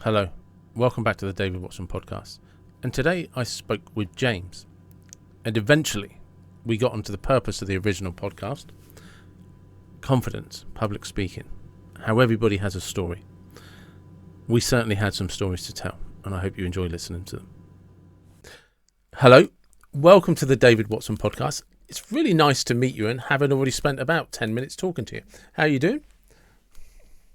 Hello, welcome back to the David Watson podcast. And today I spoke with James. And eventually we got onto the purpose of the original podcast. Confidence, public speaking, how everybody has a story. We certainly had some stories to tell, and I hope you enjoy listening to them. Hello, welcome to the David Watson podcast. It's really nice to meet you and having already spent about 10 minutes talking to you. How are you doing?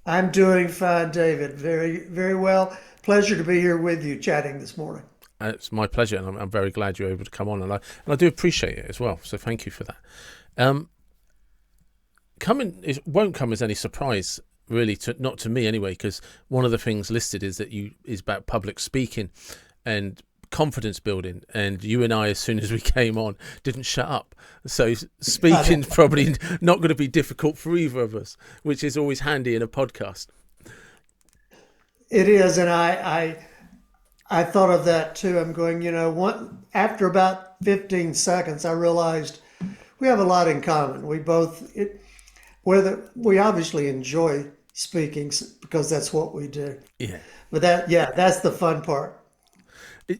I'm doing fine, David. Very, very well. Pleasure to be here with you chatting this morning. It's my pleasure, and I'm very glad you're able to come on, and I do appreciate it as well. So thank you for that. It won't come as any surprise, really, not to me anyway, because one of the things listed is about public speaking and confidence building, and you and I, as soon as we came on, didn't shut up. So speaking's probably not going to be difficult for either of us, which is always handy in a podcast. It is, and I thought of that too. I'm going, after about 15 seconds, I realized we have a lot in common. Whether we obviously enjoy speaking because that's what we do. Yeah. But that's the fun part.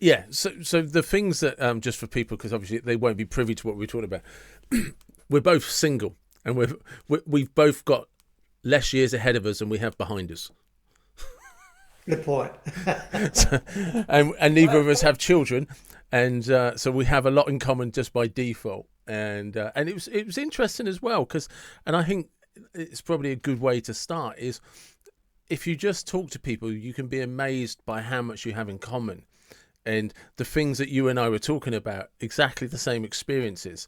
Yeah, so the things that, just for people, because obviously they won't be privy to what we're talking about, we're both single, and we've both got less years ahead of us than we have behind us. Good point. and neither of us have children, and so we have a lot in common just by default. And it was interesting as well, and I think it's probably a good way to start is if you just talk to people, you can be amazed by how much you have in common. And the things that you and I were talking about, exactly the same experiences,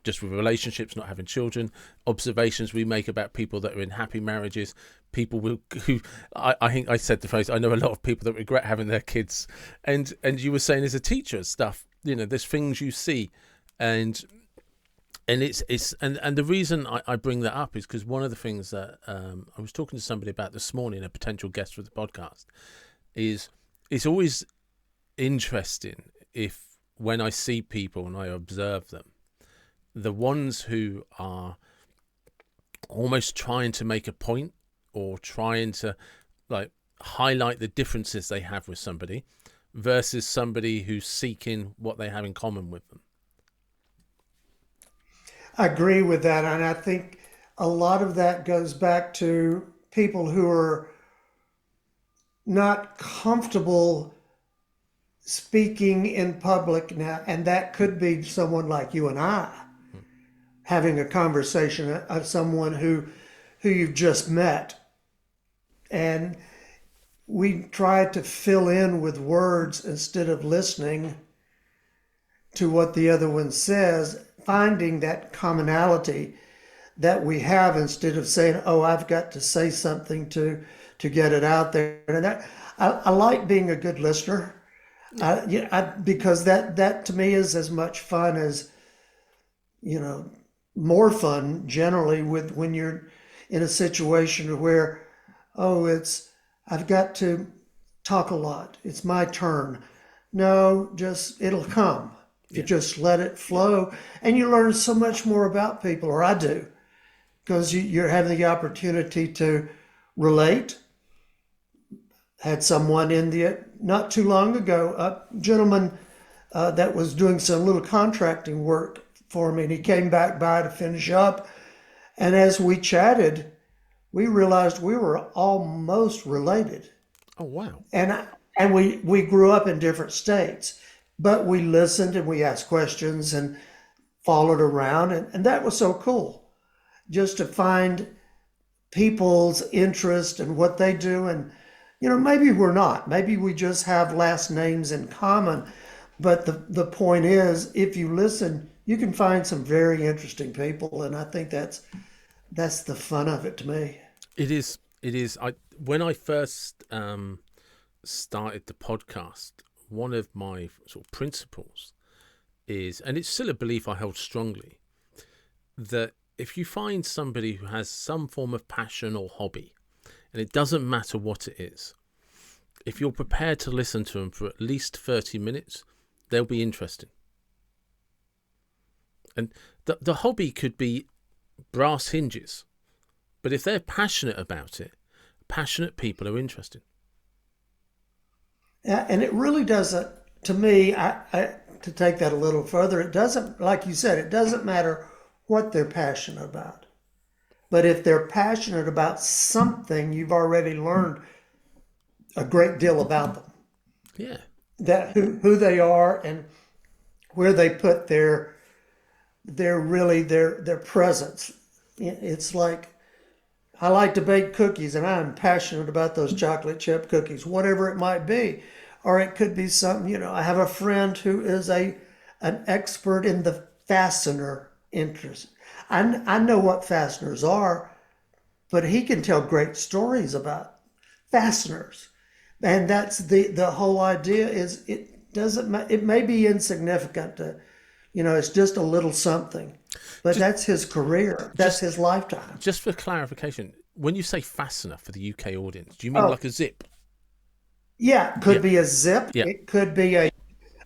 just with relationships, not having children, observations we make about people that are in happy marriages, people who I think I said the phrase, I know a lot of people that regret having their kids. And you were saying as a teacher stuff, there's things you see. And the reason I bring that up is because one of the things that I was talking to somebody about this morning, a potential guest for the podcast, is it's always interesting when I see people and I observe them, the ones who are almost trying to make a point or trying to highlight the differences they have with somebody versus somebody who's seeking what they have in common with them. I agree with that. And I think a lot of that goes back to people who are not comfortable speaking in public now, and that could be someone like you and I having a conversation of someone who you've just met, and we try to fill in with words instead of listening to what the other one says, finding that commonality that we have instead of saying, oh, I've got to say something to get it out there. And that I like being a good listener. Because that to me is as much fun as, more fun generally with when you're in a situation where, I've got to talk a lot. It's my turn. No, it'll come. Yeah. You just let it flow, and you learn so much more about people, or I do, because you're having the opportunity to relate. Had someone not too long ago, a gentleman that was doing some little contracting work for me, and he came back by to finish up. And as we chatted, we realized we were almost related. Oh, wow. And we grew up in different states, but we listened and we asked questions and followed around. And that was so cool, just to find people's interest and what they do. And maybe we're not. Maybe we just have last names in common. But the point is, if you listen, you can find some very interesting people. And I think that's the fun of it to me. It is. When I first started the podcast, one of my sort of principles is, and it's still a belief I hold strongly, that if you find somebody who has some form of passion or hobby, and it doesn't matter what it is, if you're prepared to listen to them for at least 30 minutes, they'll be interesting. And the hobby could be brass hinges, but if they're passionate about it, passionate people are interesting. And it really doesn't, to me, to take that a little further, it doesn't, like you said, it doesn't matter what they're passionate about. But if they're passionate about something, you've already learned a great deal about them, Yeah. that who they are and where they put their presence. It's like I like to bake cookies, and I'm passionate about those chocolate chip cookies, whatever it might be. Or it could be something, I have a friend who is an expert in the fastener interest. I know what fasteners are, but he can tell great stories about fasteners. And that's the whole idea is it may be insignificant to, it's just a little something, but Just, that's his career. That's just, his lifetime. just for clarification, when you say fastener for the UK audience, do you mean Oh, like a zip? yeah, Yeah. could be a zip. Yeah. It could be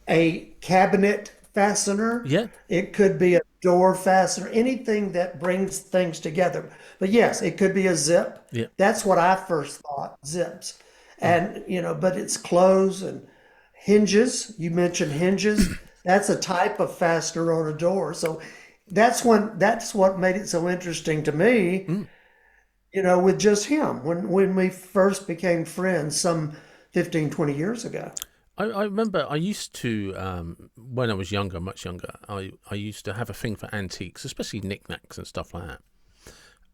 a cabinet fastener. Yeah. It could be a door fastener, anything that brings things together. But yes, it could be a zip. Yeah. That's what I first thought, zips. Mm. And, but it's closed and hinges. You mentioned hinges. That's a type of fastener on a door. So that's what made it so interesting to me, Mm. with just him when we first became friends some 15, 20 years ago. I remember I used to, when I was younger, much younger, I used to have a thing for antiques, especially knickknacks and stuff like that.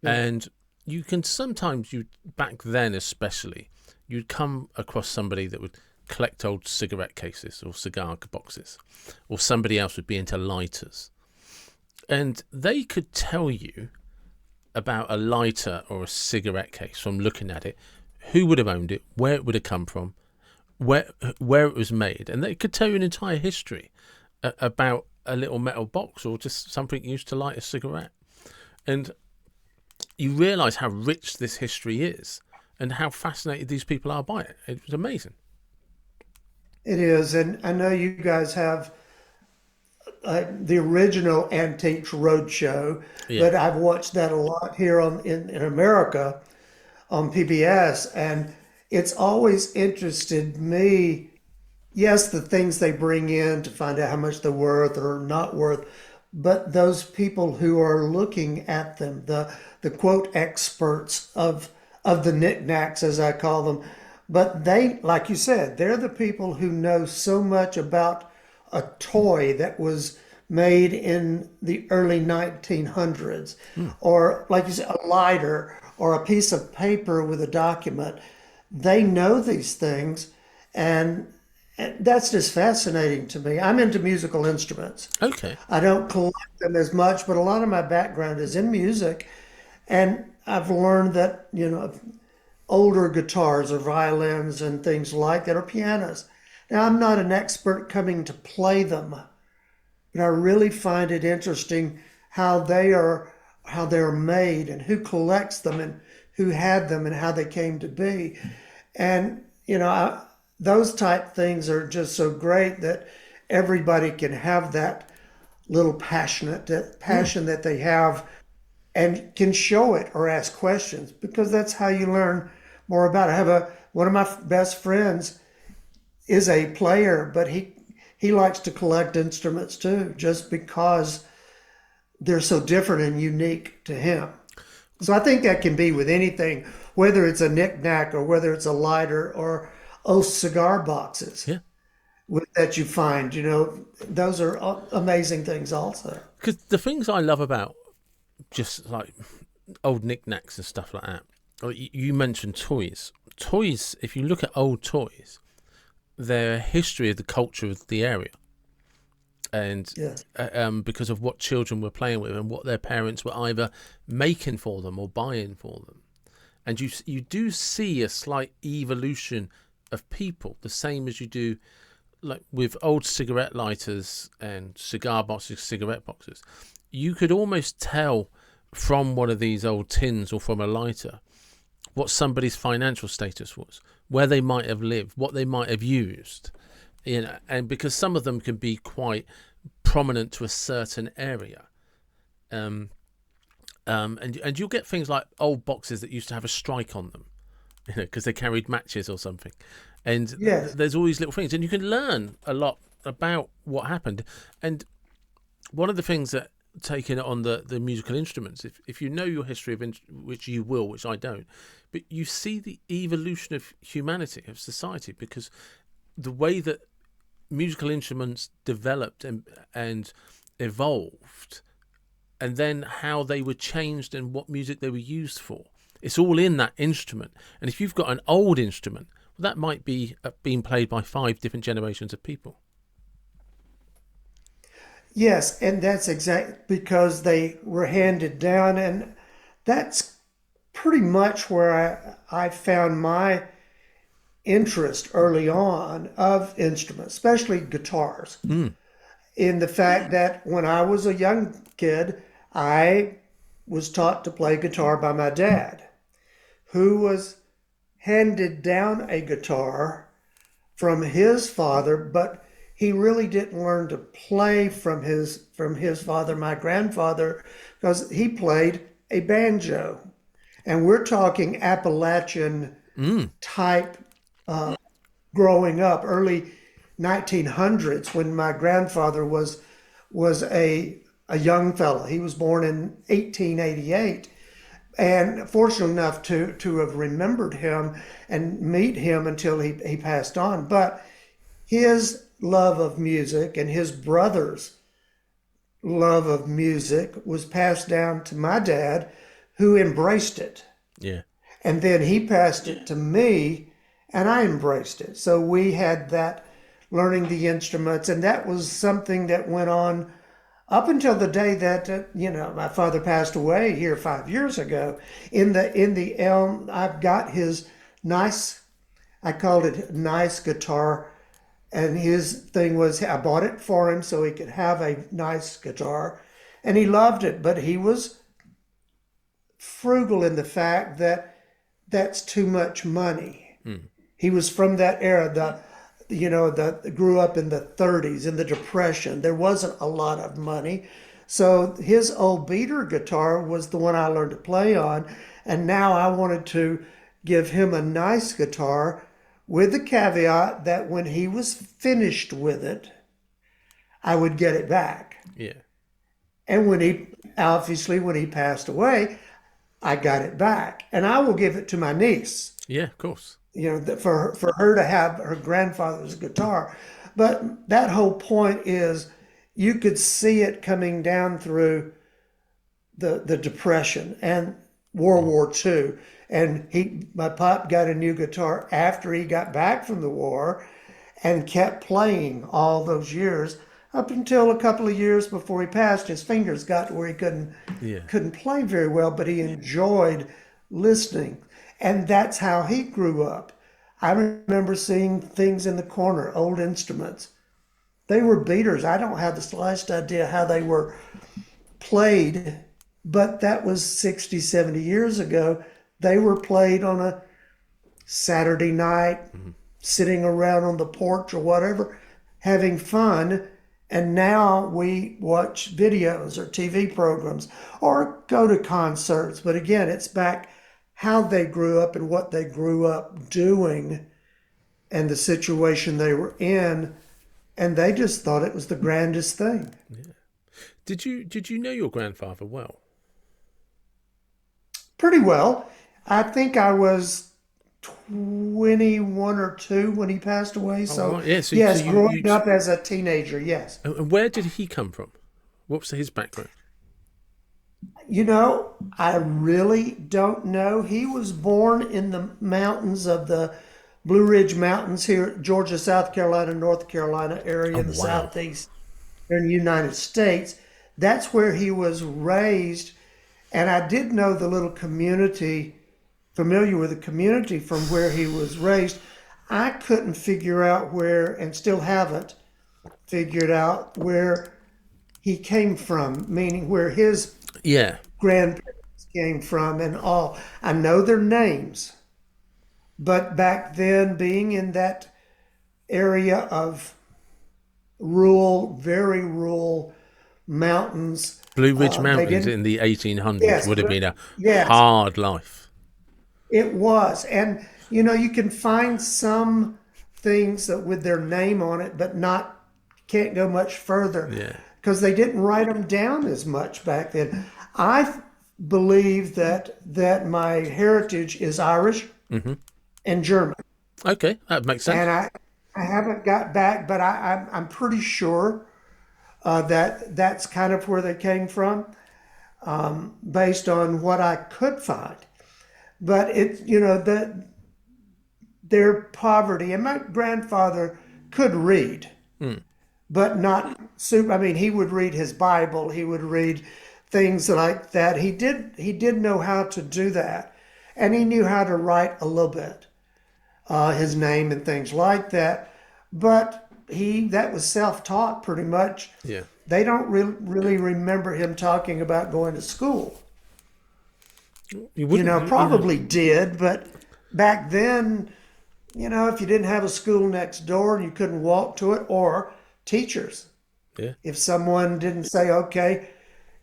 Yeah. And you can sometimes, back then especially, you'd come across somebody that would collect old cigarette cases or cigar boxes, or somebody else would be into lighters. And they could tell you about a lighter or a cigarette case from looking at it, who would have owned it, where it would have come from, where where it was made, and they could tell you an entire history about a little metal box or just something used to light a cigarette. And you realise how rich this history is and how fascinated these people are by it. It was amazing. It is. And I know you guys have the original Antiques Roadshow, Yeah. but I've watched that a lot here in America on PBS, and it's always interested me. Yes, the things they bring in to find out how much they're worth or not worth, but those people who are looking at them, the quote experts of the knickknacks, as I call them, but they, like you said, they're the people who know so much about a toy that was made in the early 1900s, Mm. or like you said, a lighter or a piece of paper with a document. They know these things, and that's just fascinating to me. I'm into musical instruments. Okay. I don't collect them as much, but a lot of my background is in music, and I've learned that, older guitars or violins and things like that, or pianos. Now, I'm not an expert coming to play them, but I really find it interesting how they're made and who collects them and who had them and how they came to be. And those type things are just so great that everybody can have that little Mm. passion that they have and can show it or ask questions because that's how you learn more about it. I have one of my best friends is a player, but he likes to collect instruments too, just because they're so different and unique to him. So I think that can be with anything, whether it's a knickknack or whether it's a lighter or cigar boxes Yeah. that you find. Those are amazing things also. Because the things I love about just like old knickknacks and stuff like that, or you mentioned toys. Toys, if you look at old toys, they're a history of the culture of the area. And Yeah. because of what children were playing with and what their parents were either making for them or buying for them. And you do see a slight evolution of people, the same as you do like with old cigarette lighters and cigar boxes, cigarette boxes. You could almost tell from one of these old tins or from a lighter what somebody's financial status was, where they might have lived, what they might have used. And because some of them can be quite prominent to a certain area. And you'll get things like old boxes that used to have a strike on them, because they carried matches or something. And Yes. there's all these little things, and you can learn a lot about what happened. And one of the things that taking it on the musical instruments, if you know your history of which you will, which I don't, but you see the evolution of humanity, of society, because the way that musical instruments developed and evolved, and then how they were changed and what music they were used for. It's all in that instrument. And if you've got an old instrument, well, that might be being played by 5 different generations of people. Yes, and that's exactly because they were handed down, and that's pretty much where I found my interest early on of instruments, especially guitars, in the fact that when I was a young kid, I was taught to play guitar by my dad, who was handed down a guitar from his father, but he really didn't learn to play from his father, my grandfather, because he played a banjo. And we're talking Appalachian type growing up, early 1900s, when my grandfather was a young fellow. He was born in 1888, and fortunate enough to have remembered him and meet him until he passed on. But his love of music and his brother's love of music was passed down to my dad, who embraced it. Yeah. And then he passed it to me, and I embraced it. So we had that learning the instruments, and that was something that went on up until the day that my father passed away here 5 years ago. In the elm, I've got his nice, I called it nice guitar, and his thing was I bought it for him so he could have a nice guitar, and he loved it, but he was frugal in the fact that that's too much money. He was from that era, grew up in the 30s, in the Depression. There wasn't a lot of money. So his old beater guitar was the one I learned to play on. And now I wanted to give him a nice guitar with the caveat that when he was finished with it, I would get it back. Yeah. And when he passed away, I got it back. And I will give it to my niece. Yeah, of course. For her to have her grandfather's guitar. But that whole point is you could see it coming down through the Depression and World War II. And my pop got a new guitar after he got back from the war and kept playing all those years up until a couple of years before he passed. His fingers got to where he couldn't play very well, but he enjoyed listening. And that's how he grew up. I remember seeing things in the corner, old instruments. They were beaters. I don't have the slightest idea how they were played, but that was 60, 70 years ago. They were played on a Saturday night, sitting around on the porch or whatever, having fun. And now we watch videos or TV programs or go to concerts. But again, it's back how they grew up and what they grew up doing and the situation they were in, and they just thought it was the grandest thing. Yeah. Did you know your grandfather well? Pretty well. I think I was 21 or 2 when he passed away. So, right. Yeah, so yes, you growing up as a teenager, yes. And where did he come from? What was his background? I really don't know. He was born in the mountains of the Blue Ridge Mountains here, Georgia, South Carolina, North Carolina area in the southeast in the United States. That's where he was raised. And I did know the little community, familiar with the community from where he was raised. I couldn't figure out where, and still haven't figured out where he came from, meaning where his grandparents came from and all. I know their names, but back then, being in that area of rural, very rural mountains. Blue Ridge Mountains in the 1800s would have been a hard life. It was. And, you can find some things that with their name on it, but not, can't go much further Yeah. because they didn't write them down as much back then. I believe that my heritage is Irish Hmm. and German. Okay, that makes sense. And I haven't got back, but I'm pretty sure that that's kind of where they came from, based on what I could find. But that their poverty, and my grandfather could read, Mm. but not super. I mean, he would read his Bible, he would read things like that. He did know how to do that, and he knew how to write a little bit, his name and things like that. But that was self-taught pretty much. Yeah. They don't really remember him talking about going to school. You wouldn't. Probably did, but back then, if you didn't have a school next door and you couldn't walk to it, or teachers, Yeah. if someone didn't say, okay,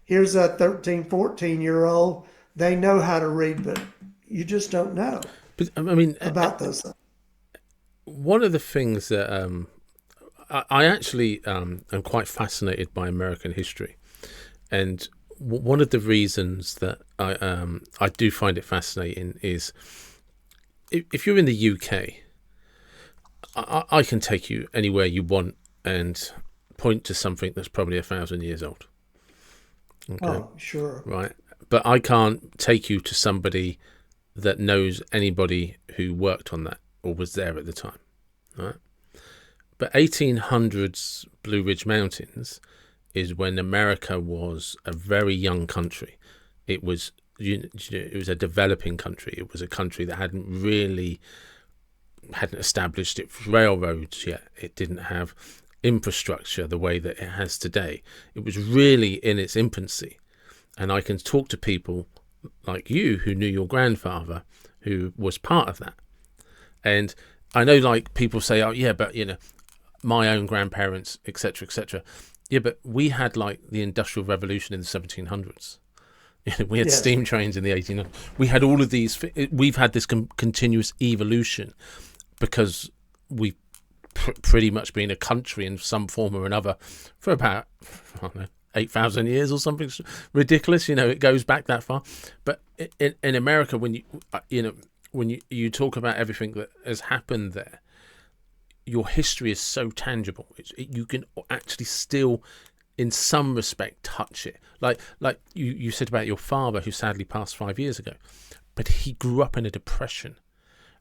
here's a 13, 14-year-old, they know how to read, but you just don't know But I mean, about those things. one of the things that I actually am quite fascinated by American history, and one of the reasons that I do find it fascinating is if you're in the UK, I can take you anywhere you want and point to something that's probably 1,000 years old. Okay, Oh, sure. right, but I can't take you to somebody that knows anybody who worked on that or was there at the time, right? But 1800s Blue Ridge Mountains is when America was a very young country. It was it was a developing country. It was a country that hadn't established its railroads yet. It didn't have infrastructure the way that it has today. It was really in its infancy. And I can talk to people like you who knew your grandfather who was part of that. And I know, like, people say, oh yeah, but my own grandparents, etc., etc. Yeah, but we had like the Industrial Revolution in the 1700s. We had Yes. steam trains in the 1800s. We had all of these. We've had this continuous evolution because we've pretty much been a country in some form or another for about, I don't know, 8,000 years or something ridiculous. It goes back that far. But in America, when you talk about everything that has happened there, your history is so tangible. You can actually still, in some respect, touch it. Like you said about your father, who sadly passed 5 years ago, but he grew up in a depression,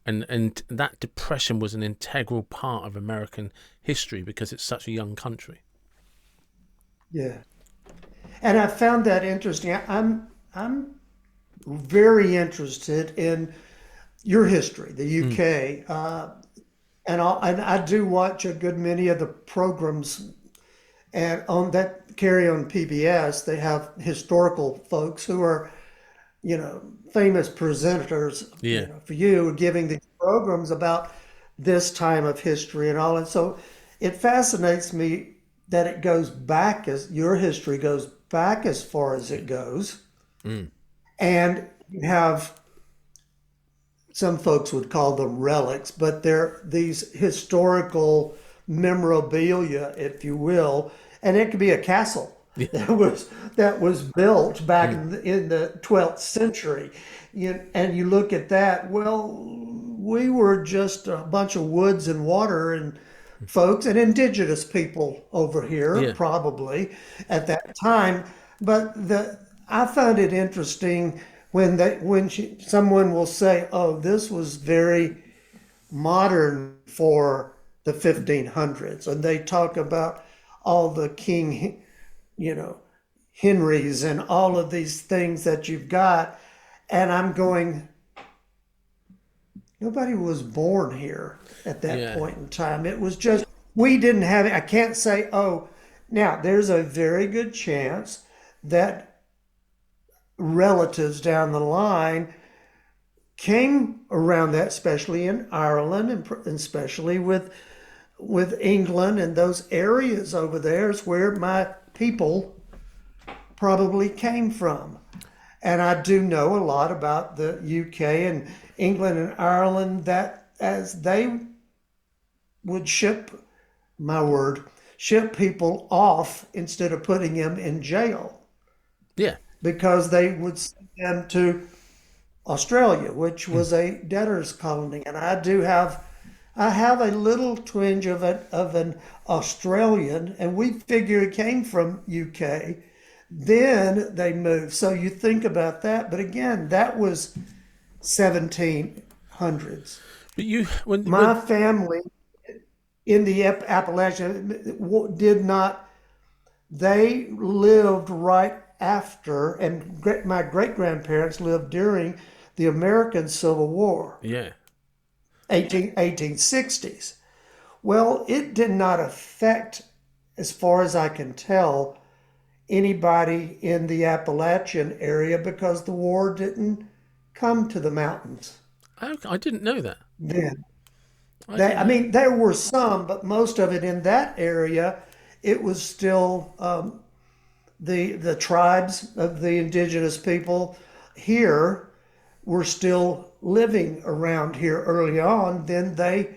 and that depression was an integral part of American history because it's such a young country. Yeah. And I found that interesting. I'm very interested in your history, the Mm. UK, and I do watch a good many of the programs, and on that carry on PBS, they have historical folks who are, famous presenters, Yeah, for you giving these programs about this time of history and all. And so it fascinates me that it goes back, as your history goes back as far as it goes. mm. And you have, some folks would call them relics, but they're these historical memorabilia, if you will, and it could be a castle Yeah, that was built back mm. in the 12th century. And you look at that. Well, we were just a bunch of woods and water and folks and indigenous people over here, Yeah, probably at that time. But I found it interesting when someone will say, "Oh, this was very modern for the 1500s," and they talk about all the King, you know, Henrys and all of these things that you've got, and I'm going, nobody was born here at that yeah, point in time. It was just, we didn't have it. I can't say, oh, now there's a very good chance that relatives down the line came around that, especially in Ireland and especially with England and those areas over there is where my people probably came from. And I do know a lot about the UK, England and Ireland, that as they would my word, ship people off instead of putting them in jail Yeah. because they would send them to Australia, which was a debtor's colony. And I have a little twinge of an Australian, and we figure it came from UK. Then they moved. So you think about that. But again, that was 1700s. But you, when My family in the Appalachian did not, they lived right after, and my great grandparents lived during the American Civil War, yeah, 1860s. Well, it did not affect, as far as I can tell, anybody in the Appalachian area because the war didn't come to the mountains I didn't know that. then. I didn't I know. mean, there were some, but most of it in that area, it was still the tribes of the indigenous people here were still living around here early on. Then they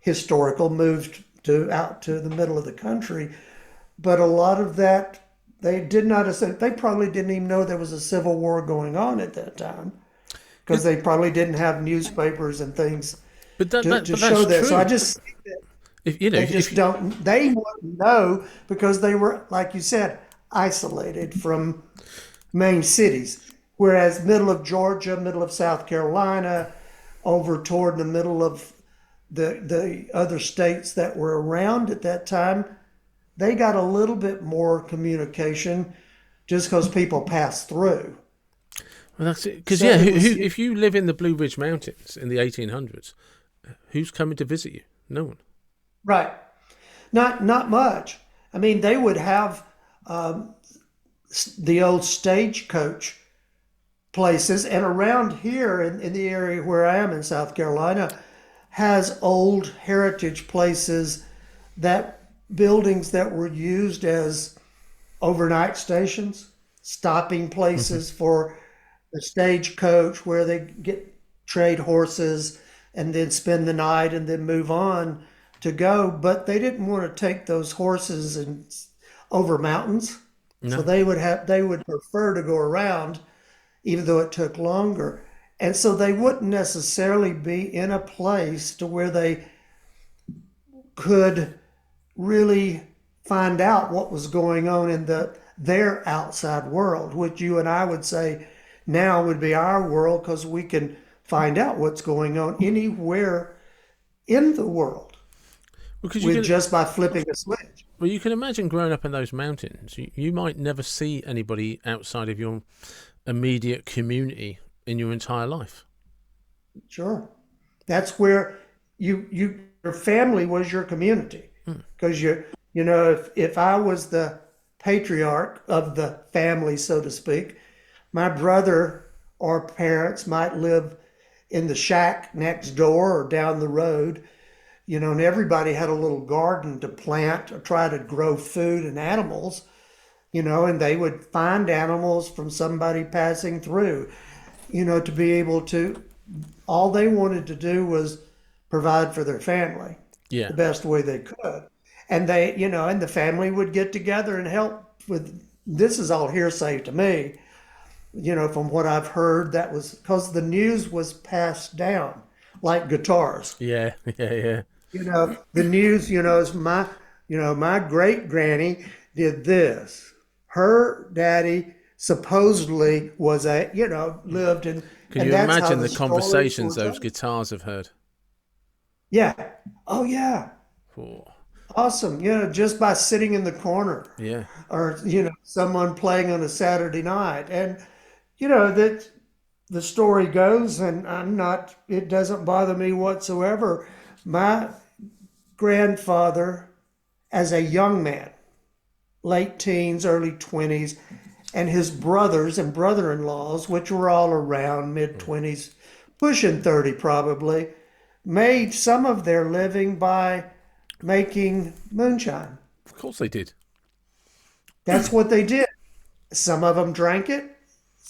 historical moved to out to the middle of the country, but a lot of that they did not assume. They probably didn't even know there was a civil war going on at that time because It, they probably didn't have newspapers and things to but that's show that. So I true. just If you know, they just don't, they wouldn't know because they were, like you said, isolated from main cities. Whereas middle of Georgia, middle of South Carolina, over toward the middle of the other states that were around at that time, they got a little bit more communication just because people passed through. well, that's it. Because So yeah, it was if you live in the Blue Ridge Mountains in the 1800s, who's coming to visit you? No one. right, not much. I mean, they would have the old stagecoach places, and around here in the area where I am in South Carolina, has old heritage places that buildings that were used as overnight stations, stopping Hmm. places for the stagecoach where they get trade horses and then spend the night and then move on to go. But they didn't want to take those horses and over mountains. So No. they would prefer to go around even though it took longer. And so they wouldn't necessarily be in a place to where they could really find out what was going on in their outside world, which you and I would say now would be our world because we can find out what's going on anywhere in the world Because you with can, just by flipping a switch. well, you can imagine growing up in those mountains. You might never see anybody outside of your immediate community in your entire life. Sure. That's where your family was your community. Mm. Because if I was the patriarch of the family, so to speak, my brother or parents might live in the shack next door or down the road, and everybody had a little garden to plant or try to grow food and animals, and they would find animals from somebody passing through, to be able to, all they wanted to do was provide for their family Yeah. the best way they could. And and the family would get together and help with, this is all hearsay to me, from what I've heard, that was because the news was passed down like guitars. Yeah. Yeah. Yeah. The news, is my great granny did this. Her daddy supposedly was lived in, Can and you that's how imagine the the stories conversations were those told. guitars have heard? Yeah. Oh, yeah. Oh, Awesome. Just by sitting in the corner yeah. or, someone playing on a Saturday night. And, that the story goes, and it doesn't bother me whatsoever. My grandfather, as a young man, late teens, early 20s, and his brothers and brother-in-laws, which were all around mid Mm. 20s, pushing 30 probably, made some of their living by making moonshine. Of course they did. That's what they did. Some of them drank it,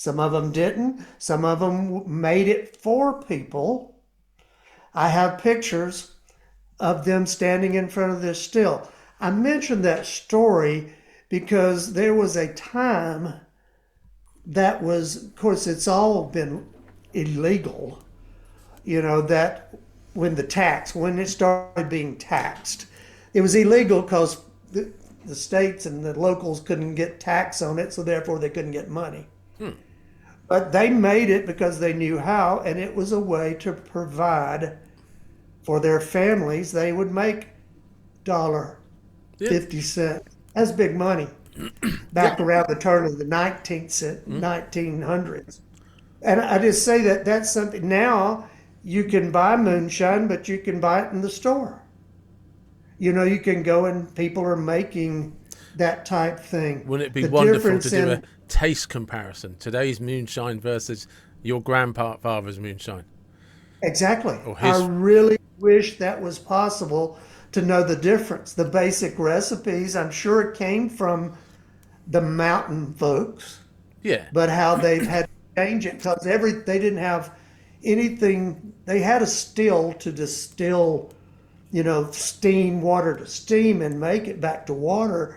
Some of them didn't. Some of them made it for people. I have pictures of them standing in front of this still. I mentioned that story because there was a time that was, of course, it's all been illegal, that when it started being taxed, it was illegal because the states and the locals couldn't get tax on it, so therefore they couldn't get money. But they made it because they knew how, and it was a way to provide for their families. They would make dollar Yeah. 50 cents. That's big money back around the turn of the 1900s. And I just say that that's something. Now you can buy moonshine, but you can buy it in the store. You can go and people are making that type thing. Wouldn't it be The wonderful to difference do a in taste comparison? Today's moonshine versus your grandfather's moonshine. Exactly. Or I his. really wish that was possible to know the difference. The basic recipes, I'm sure it came from the mountain folks, Yeah. but how they've had to change it because they didn't have anything. They had a still to distill, steam water to steam and make it back to water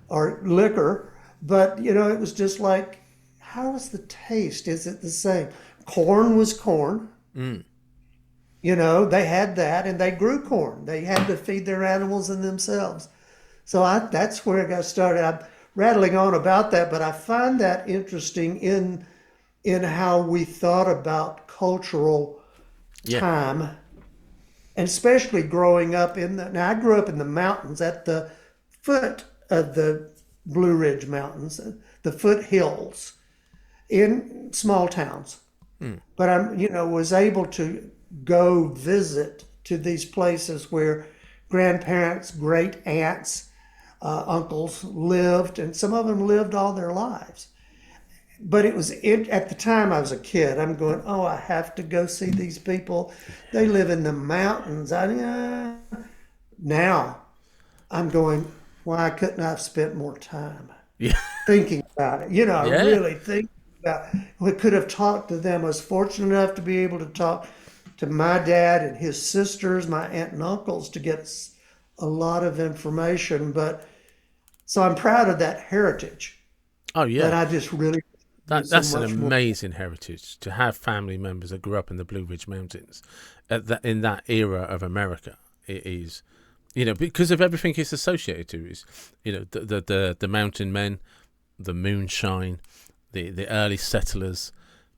or liquor. But it was just like, how is the taste? Is it the same? Corn was corn. They had that and they grew corn. They had to feed their animals and themselves. So that's where I got started. I'm rattling on about that, but I find that interesting in how we thought about cultural Yeah. time, and especially growing up now I grew up in the mountains at the foot of the Blue Ridge Mountains, the foothills in small towns. But was able to go visit to these places where grandparents, great aunts, uncles lived, and some of them lived all their lives. But at the time I was a kid. I'm going, oh, I have to go see these people. They live in the mountains. Now I'm going, why couldn't I have spent more time Yeah. thinking about it? Yeah. Really think about. We could have talked to them. I was fortunate enough to be able to talk to my dad and his sisters, my aunt and uncles, to get a lot of information. But so I'm proud of that heritage Oh that yeah. I just really do so That's an much more. amazing heritage to have family members that grew up in the Blue Ridge Mountains in that era of America. It is, because of everything it's associated to. Is the mountain men, the moonshine, the early settlers,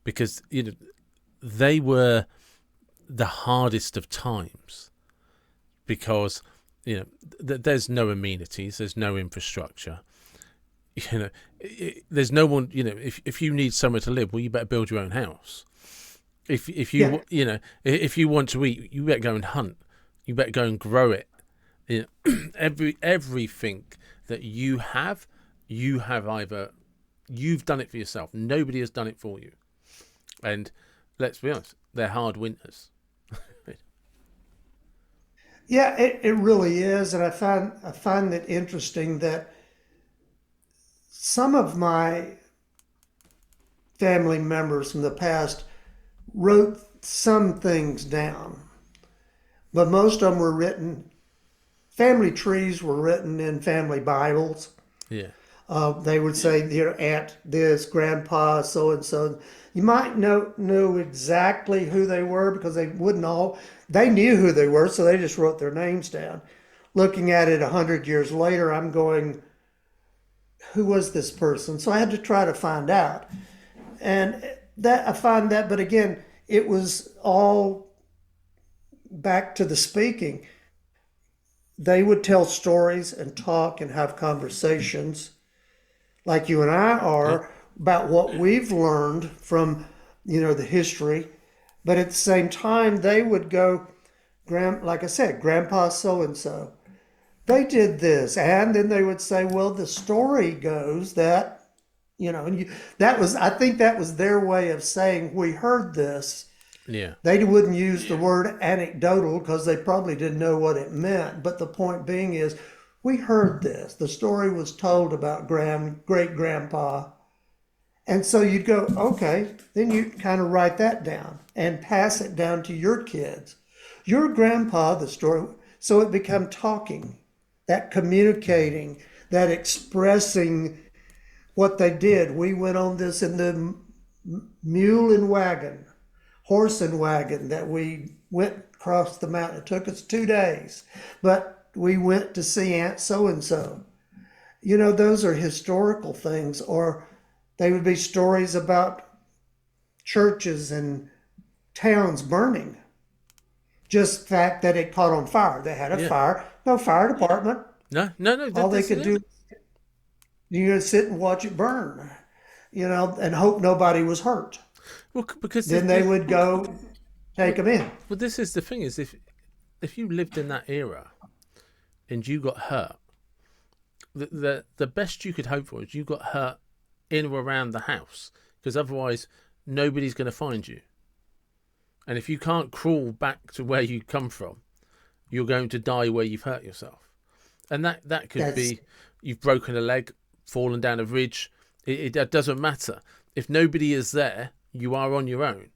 because they were the hardest of times because there's no amenities, there's no infrastructure. There's no one. If you need somewhere to live, well, you better build your own house. If Yeah, if you want to eat, you better go and hunt. You better go and grow it. Everything that you have either you've done it for yourself. Nobody has done it for you. And let's be honest, they're hard winters. yeah, it really is, and I find it interesting that some of my family members from the past wrote some things down, but most of them were written. Family trees were written in family Bibles. Yeah. They would say, aunt this, grandpa so and so. You might know exactly who they were because they knew who they were, so they just wrote their names down. Looking at it 100 years later, I'm going, who was this person? So I had to try to find out. And I find that, but again, it was all back to the speaking. They would tell stories and talk and have conversations like you and I Yeah. are about what we've learned from, the history. But at the same time, they would go, like I said, Grandpa so and so, they did this. And then they would say, well, the story goes that, I think that was their way of saying, we heard this. Yeah. They wouldn't use the word anecdotal because they probably didn't know what it meant. But the point being is, we heard this. The story was told about great grandpa, And so you'd go, okay, then you kind of write that down and pass it down to your kids. Your grandpa, the story, so it become talking, that communicating, that expressing what they did. We went on this in the mule and wagon, horse and wagon that we went across the mountain. It took us 2 days, but we went to see Aunt so and so. Those are historical things, or they would be stories about churches and towns burning. Just the fact that it caught on fire. They had a Yeah. fire, no fire department. No. All they This is could do, it. sit and watch it burn, and hope nobody was hurt. Well, because Then they would go take them in. well, this is the thing is if you lived in that era and you got hurt, the best you could hope for is you got hurt in or around the house, because otherwise nobody's going to find you. And if you can't crawl back to where you come from, you're going to die where you've hurt yourself. And that could That's be you've broken a leg, fallen down a ridge. It doesn't matter. If nobody is there, you are on your own.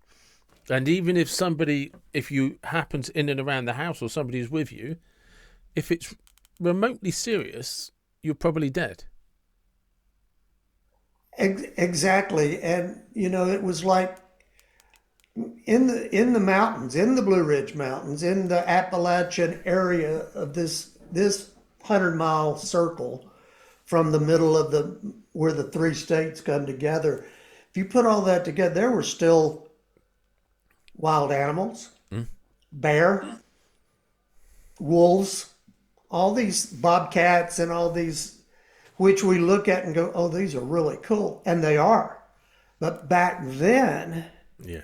And even if you happen to in and around the house or somebody's with you, if it's remotely serious, you're probably dead. exactly. And it was like in the mountains, in the Blue Ridge Mountains, in the Appalachian area of this 100-mile circle from the middle of the where the three states come together. If you put all that together, there were still wild animals, bear, wolves, all these bobcats and all these, which we look at and go, oh, these are really cool. And they are. But back then, Yeah.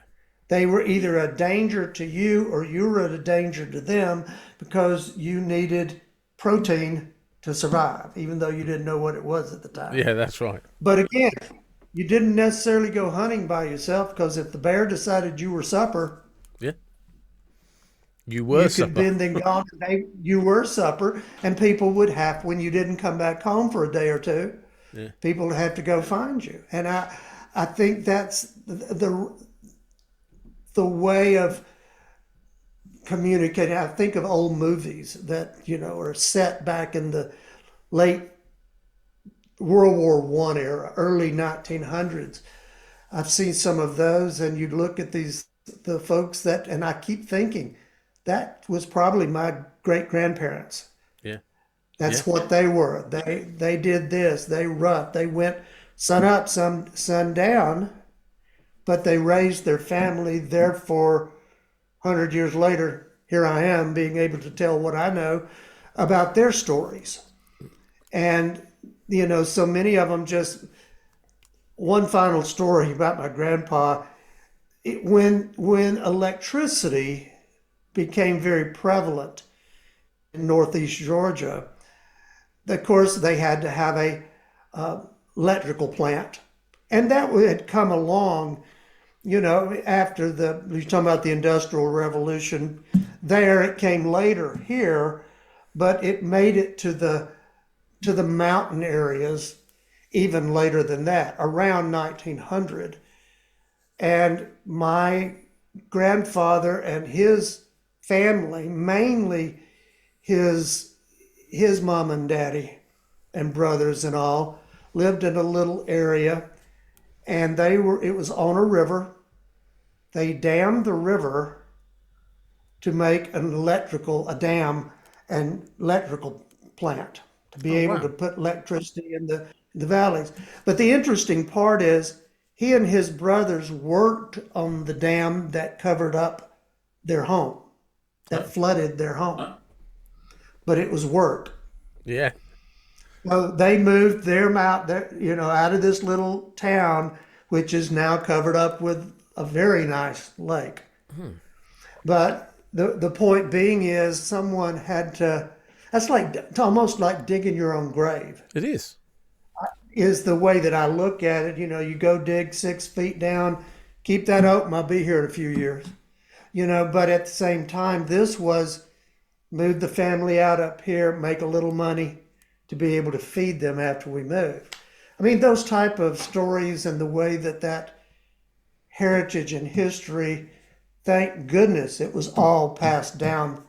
they were either a danger to you or you were a danger to them because you needed protein to survive, even though you didn't know what it was at the time. Yeah, that's right. But again, you didn't necessarily go hunting by yourself because if the bear decided you were supper, Yeah. You were you could supper. been then gone. You were supper, and people would have, when you didn't come back home for a day or two, Yeah. people would have to go find you. And I think that's the way of communicating. I think of old movies that are set back in the late World War One era, early 1900s. I've seen some of those, and you look at the folks and I keep thinking that was probably my great grandparents. Yeah. Yeah. That's what they were. They did this. They went sun up, sun down, but they raised their family. Therefore, 100 years later, here I am being able to tell what I know about their stories. And, so many of them just, one final story about my grandpa. When electricity became very prevalent in Northeast Georgia, of course, they had to have a electrical plant. And that had come along after you're talking about the Industrial Revolution. There, it came later here, but it made it to the mountain areas even later than that, around 1900. And my grandfather and his family, mainly his mom and daddy and brothers and all, lived in a little area, and it was on a river. They dammed the river to make a dam and electrical plant to be Oh, able to wow. put electricity in the valleys. But the interesting part is he and his brothers worked on the dam that covered up their home, that flooded their home. But it was work. Yeah. So they moved them out there, out of this little town, which is now covered up with a very nice lake. But the point being is someone had to, that's like it's almost like digging your own grave, It is. is the way that I look at it. You go dig 6 feet down, keep that open, I'll be here in a few years. But at the same time, this was move the family out up here, make a little money to be able to feed them after we move. I mean, those type of stories and the way that that heritage and history, thank goodness it was all passed down.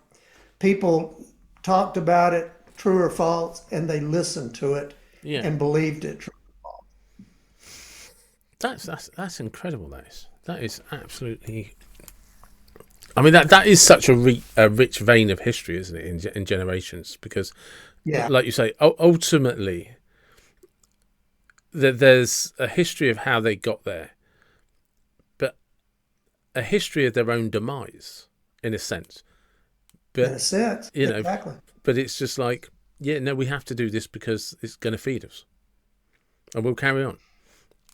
People talked about it, true or false, and they listened to it Yeah, and believed it. that's incredible. That is absolutely. I mean, that is such a rich vein of history, isn't it, in generations? Because, Yeah, like you say, ultimately, there's a history of how they got there, but a history of their own demise, in a sense. in But a sense, you know, exactly. but it's just like, yeah, no, we have to do this because it's going to feed us, and we'll carry on,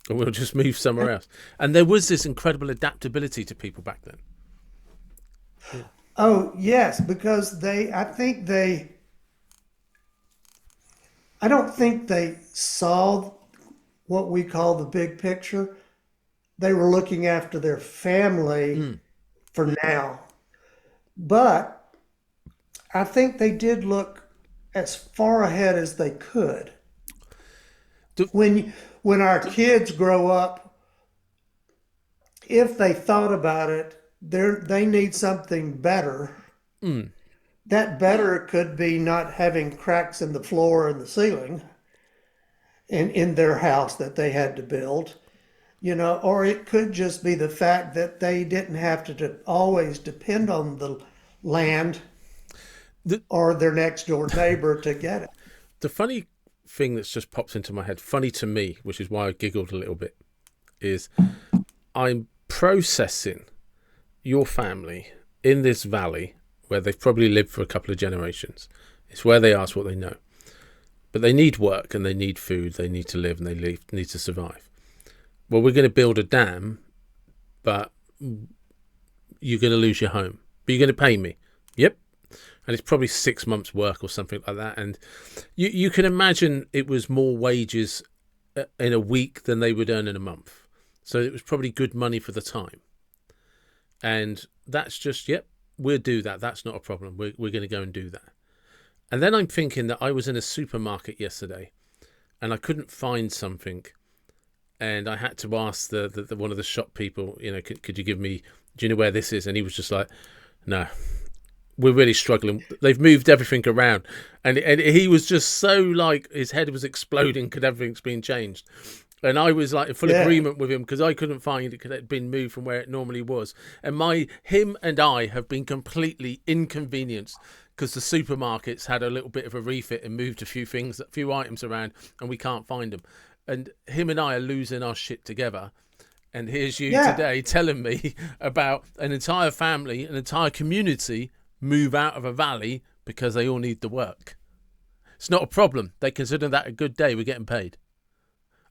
and we'll just move somewhere else. And there was this incredible adaptability to people back then. Yeah. Oh, yes, because I don't think they saw what we call the big picture. They were looking after their family Mm. for now. But I think they did look as far ahead as they could. Do- When our kids grow up, if they thought about it, they need something better. mm. That better could be not having cracks in the floor and the ceiling in their house that they had to build, or it could just be the fact that they didn't have to always depend on the land The or their next door neighbor to get it. the funny thing that's just popped into my head, funny to me, which is why I giggled a little bit, is I'm processing your family in this valley where they've probably lived for a couple of generations. It's where they ask what they know. But they need work and they need food, they need to live and need to survive. Well, we're going to build a dam, but you're going to lose your home. But you're going to pay me. Yep. And it's probably 6 months' work or something like that. And you can imagine it was more wages in a week than they would earn in a month. So it was probably good money for the time. And that's just, yep, we'll do that. That's not a problem. We're going to go and do that. And then I'm thinking that I was in a supermarket yesterday and I couldn't find something. And I had to ask the one of the shop people, could you give me, do you know where this is? And he was just like, no, we're really struggling. They've moved everything around. And he was just so like, his head was exploding because everything's been changed. And I was like in full Yeah. agreement with him because I couldn't find it because it had been moved from where it normally was. And him and I have been completely inconvenienced because the supermarkets had a little bit of a refit and moved a few items around, and we can't find them. And him and I are losing our shit together. And here's you Yeah. today telling me about an entire family, an entire community move out of a valley because they all need the work. It's not a problem. They consider that a good day. We're getting paid.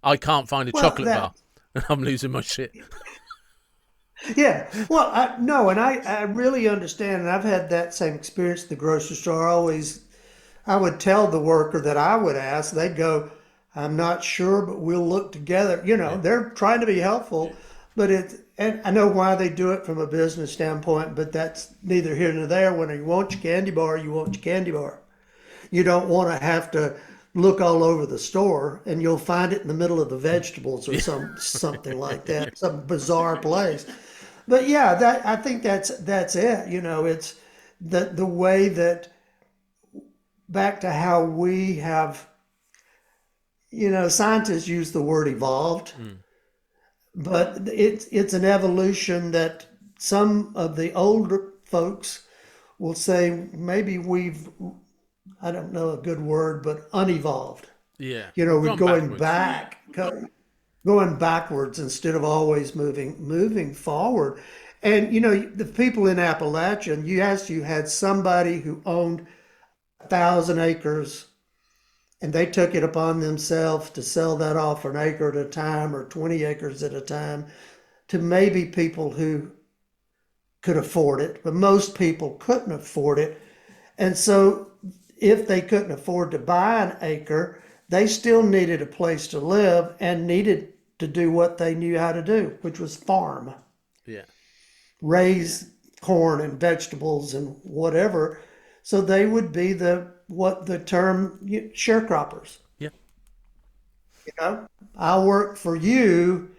I can't find a Well, chocolate bar that, and I'm losing my shit. yeah. Well, no, and I really understand. And I've had that same experience at the grocery store. I would tell the worker that I would ask, they'd go, I'm not sure, but we'll look together. Yeah. They're trying to be helpful, but and I know why they do it from a business standpoint, but that's neither here nor there. When you want your candy bar, you want your candy bar. You don't want to have to look all over the store and you'll find it in the middle of the vegetables or something like that, some bizarre place. But yeah, that I think that's it. It's the way that back to how we have, scientists use the word evolved, Mm. but it's an evolution that some of the older folks will say maybe we've, I don't know a good word, but unevolved. Yeah. We've We're gone going backwards. back, going backwards instead of always moving forward. And the people in Appalachian, you had somebody who owned 1,000 acres and they took it upon themselves to sell that off for an acre at a time or 20 acres at a time to maybe people who could afford it, but most people couldn't afford it. And so if they couldn't afford to buy an acre, they still needed a place to live and needed to do what they knew how to do, which was farm, Yeah. raise corn and vegetables and whatever. So they would be what the term sharecroppers. Yeah. You know, I'll work for you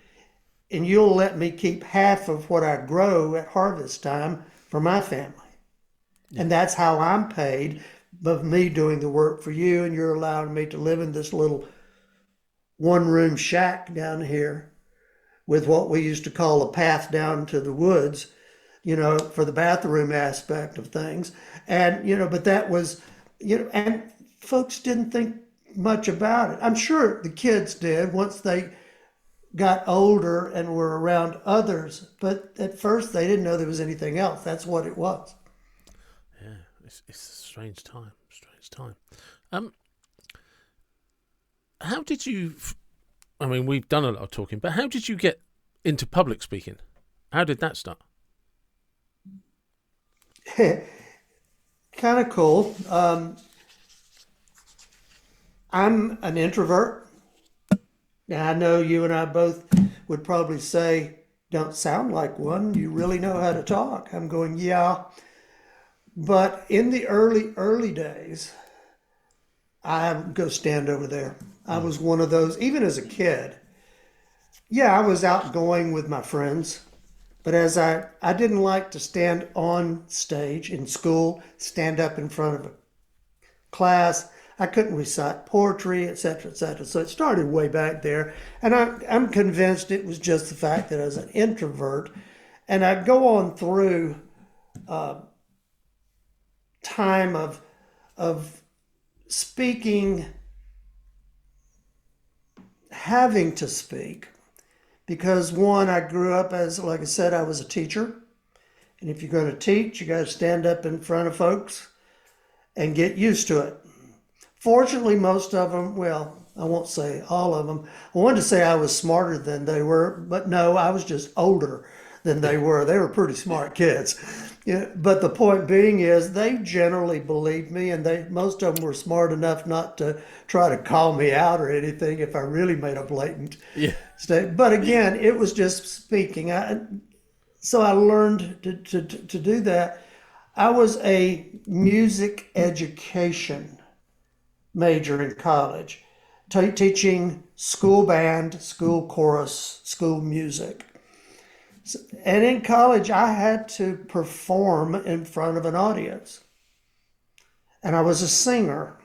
and you'll let me keep half of what I grow at harvest time for my family. Yeah. And that's how I'm paid, of me doing the work for you, and you're allowing me to live in this little one room shack down here with what we used to call a path down to the woods, for the bathroom aspect of things. And, but that was, and folks didn't think much about it. I'm sure the kids did once they got older and were around others, but at first they didn't know there was anything else. That's what it was. Yeah. It's a strange time. Strange time. Um, how did you? I mean, we've done a lot of talking, but how did you get into public speaking? How did that start? Kind of cool. I'm an introvert. Now, I know you and I both would probably say, don't sound like one. You really know how to talk. I'm going, yeah. But in the early days, I would go stand over there. I Mm. was one of those, even as a kid. Yeah, I was outgoing with my friends, but I didn't like to stand on stage in school, stand up in front of a class. I couldn't recite poetry, et cetera, et cetera. So it started way back there. And I'm convinced it was just the fact that I was an introvert. And I'd go on through time of speaking, having to speak, because one, I grew up as, like I said, I was a teacher. And if you're going to teach, you got to stand up in front of folks and get used to it. Fortunately, most of them, well, I won't say all of them. I wanted to say I was smarter than they were, but no, I was just older than they Yeah. were. They were pretty smart kids. Yeah, but the point being is they generally believed me, and most of them were smart enough not to try to call me out or anything if I really made a blatant Yeah. mistake. But again, it was just speaking. So I learned to do that. I was a music education major in college, teaching school band, school chorus, school music. And in college, I had to perform in front of an audience. And I was a singer.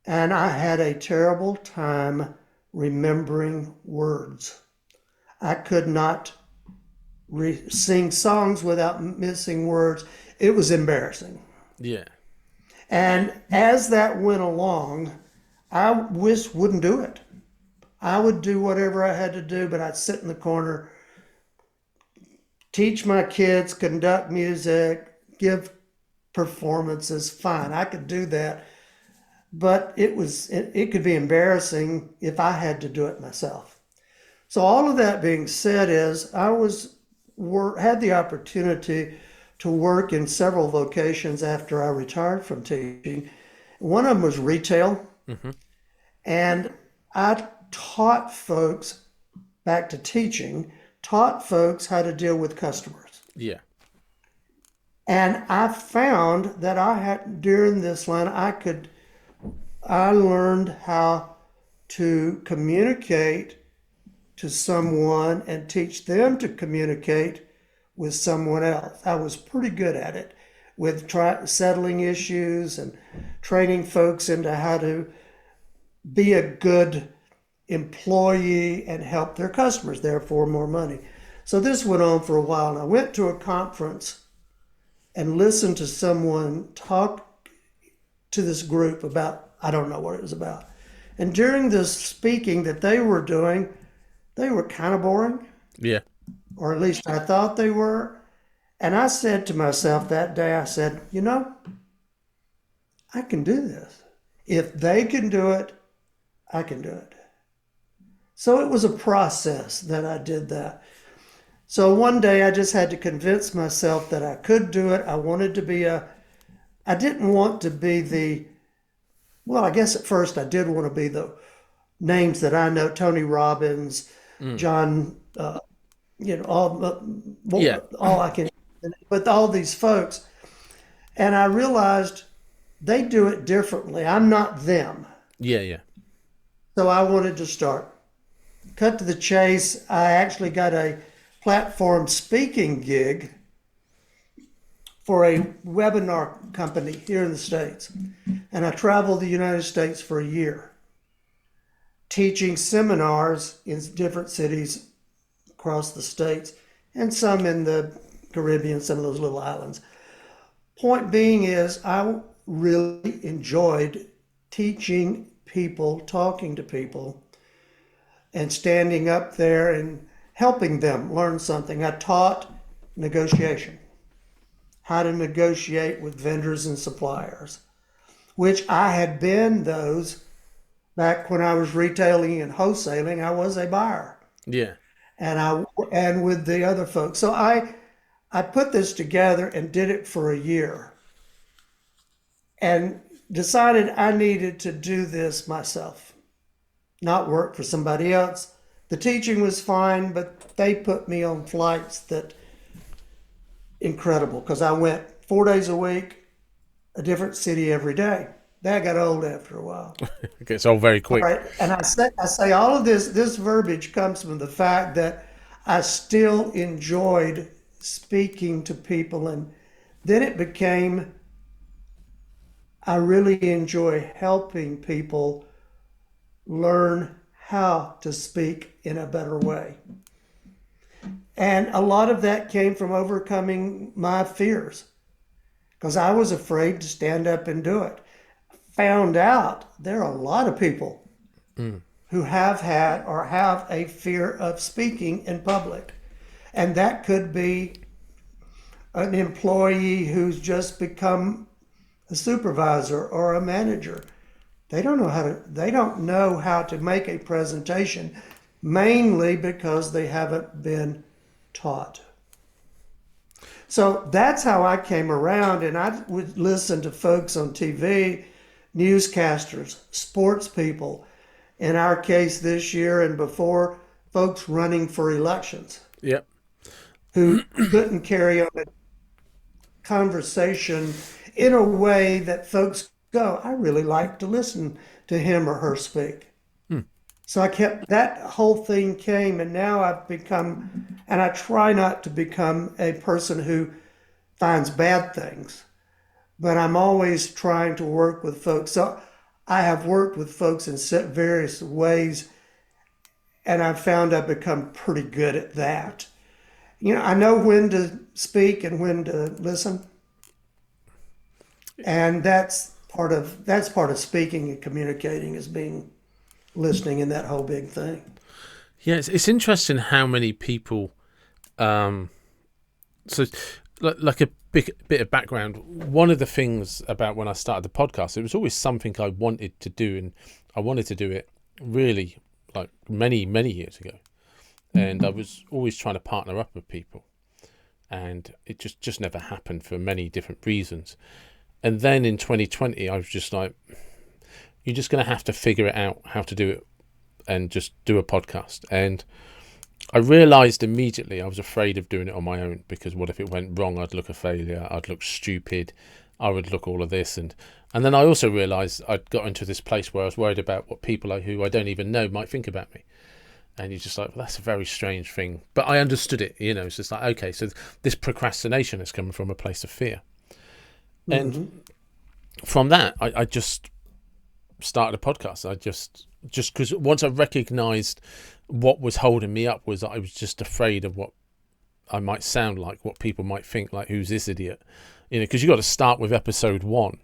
And I had a terrible time remembering words. I could not sing songs without missing words. It was embarrassing. Yeah. And as that went along, I wouldn't do it. I would do whatever I had to do, but I'd sit in the corner, teach my kids, conduct music, give performances. Fine, I could do that, but it could be embarrassing if I had to do it myself. So all of that being said, is I had the opportunity to work in several vocations after I retired from teaching. One of them was retail, Hmm. and I taught folks, back to teaching, taught folks how to deal with customers. Yeah. And I found that during this line, I learned how to communicate to someone and teach them to communicate with someone else. I was pretty good at it with settling issues and training folks into how to be a good employee and help their customers, therefore more money. So this went on for a while, and I went to a conference and listened to someone talk to this group about, I don't know what it was about. And during this speaking that they were doing, they were kind of boring, Yeah. or at least I thought they were. And I said to myself that day, I said, I can do this. If they can do it, I can do it. So it was a process that I did that. So one day I just had to convince myself that I could do it. I didn't want to be well, I guess at first I did want to be the names that I know, Tony Robbins, Mm. John, Yeah. all I can, but all these folks. And I realized they do it differently. I'm not them. Yeah. Yeah. So I wanted to start. Cut to the chase, I actually got a platform speaking gig for a webinar company here in the States. And I traveled the United States for a year, teaching seminars in different cities across the States and some in the Caribbean, some of those little islands. Point being is, I really enjoyed teaching people, talking to people, and standing up there and helping them learn something. I taught negotiation, how to negotiate with vendors and suppliers, which I had been those back when I was retailing and wholesaling. I was a buyer, Yeah. and with the other folks. So I put this together and did it for a year and decided I needed to do this myself, not work for somebody else. The teaching was fine, but they put me on flights that incredible, because I went 4 days a week, a different city every day. That got old after a while. It gets all very All quick. right. And I say all of this verbiage comes from the fact that I still enjoyed speaking to people. And then it became, I really enjoy helping people learn how to speak in a better way. And a lot of that came from overcoming my fears, because I was afraid to stand up and do it. Found out there are a lot of people who have had or have a fear of speaking in public. And that could be an employee who's just become a supervisor or a manager. They don't know how to make a presentation, mainly because they haven't been taught. So that's how I came around, and I would listen to folks on TV, newscasters, sports people, in our case this year and before, folks running for elections Yep. who couldn't carry on a conversation in a way that folks go, I really like to listen to him or her speak. So I kept that whole thing came, and now I've become, and I try not to become a person who finds bad things, but I'm always trying to work with folks. So I have worked with folks in various ways, and I've found I've become pretty good at that. I know when to speak and when to listen, and that's part of speaking and communicating, is being listening in that whole big thing. Yeah, it's interesting how many people. So, like a bit of background. One of the things about when I started the podcast, it was always something I wanted to do, and I wanted to do it really like many years ago. And I was always trying to partner up with people, and it just never happened for many different reasons. And then in 2020, I was just like, you're just going to have to figure it out how to do it and just do a podcast. And I realized immediately I was afraid of doing it on my own, because what if it went wrong? I'd look a failure. I'd look stupid. I would look all of this. And then I also realized I'd got into this place where I was worried about what people who I don't even know might think about me. And you're just like, well, that's a very strange thing. But I understood it, it's just like, okay, so this procrastination is coming from a place of fear. And from that, I just started a podcast. I just because once I recognized what was holding me up was that I was just afraid of what I might sound like, what people might think, like, who's this idiot? Because you got to start with episode 1.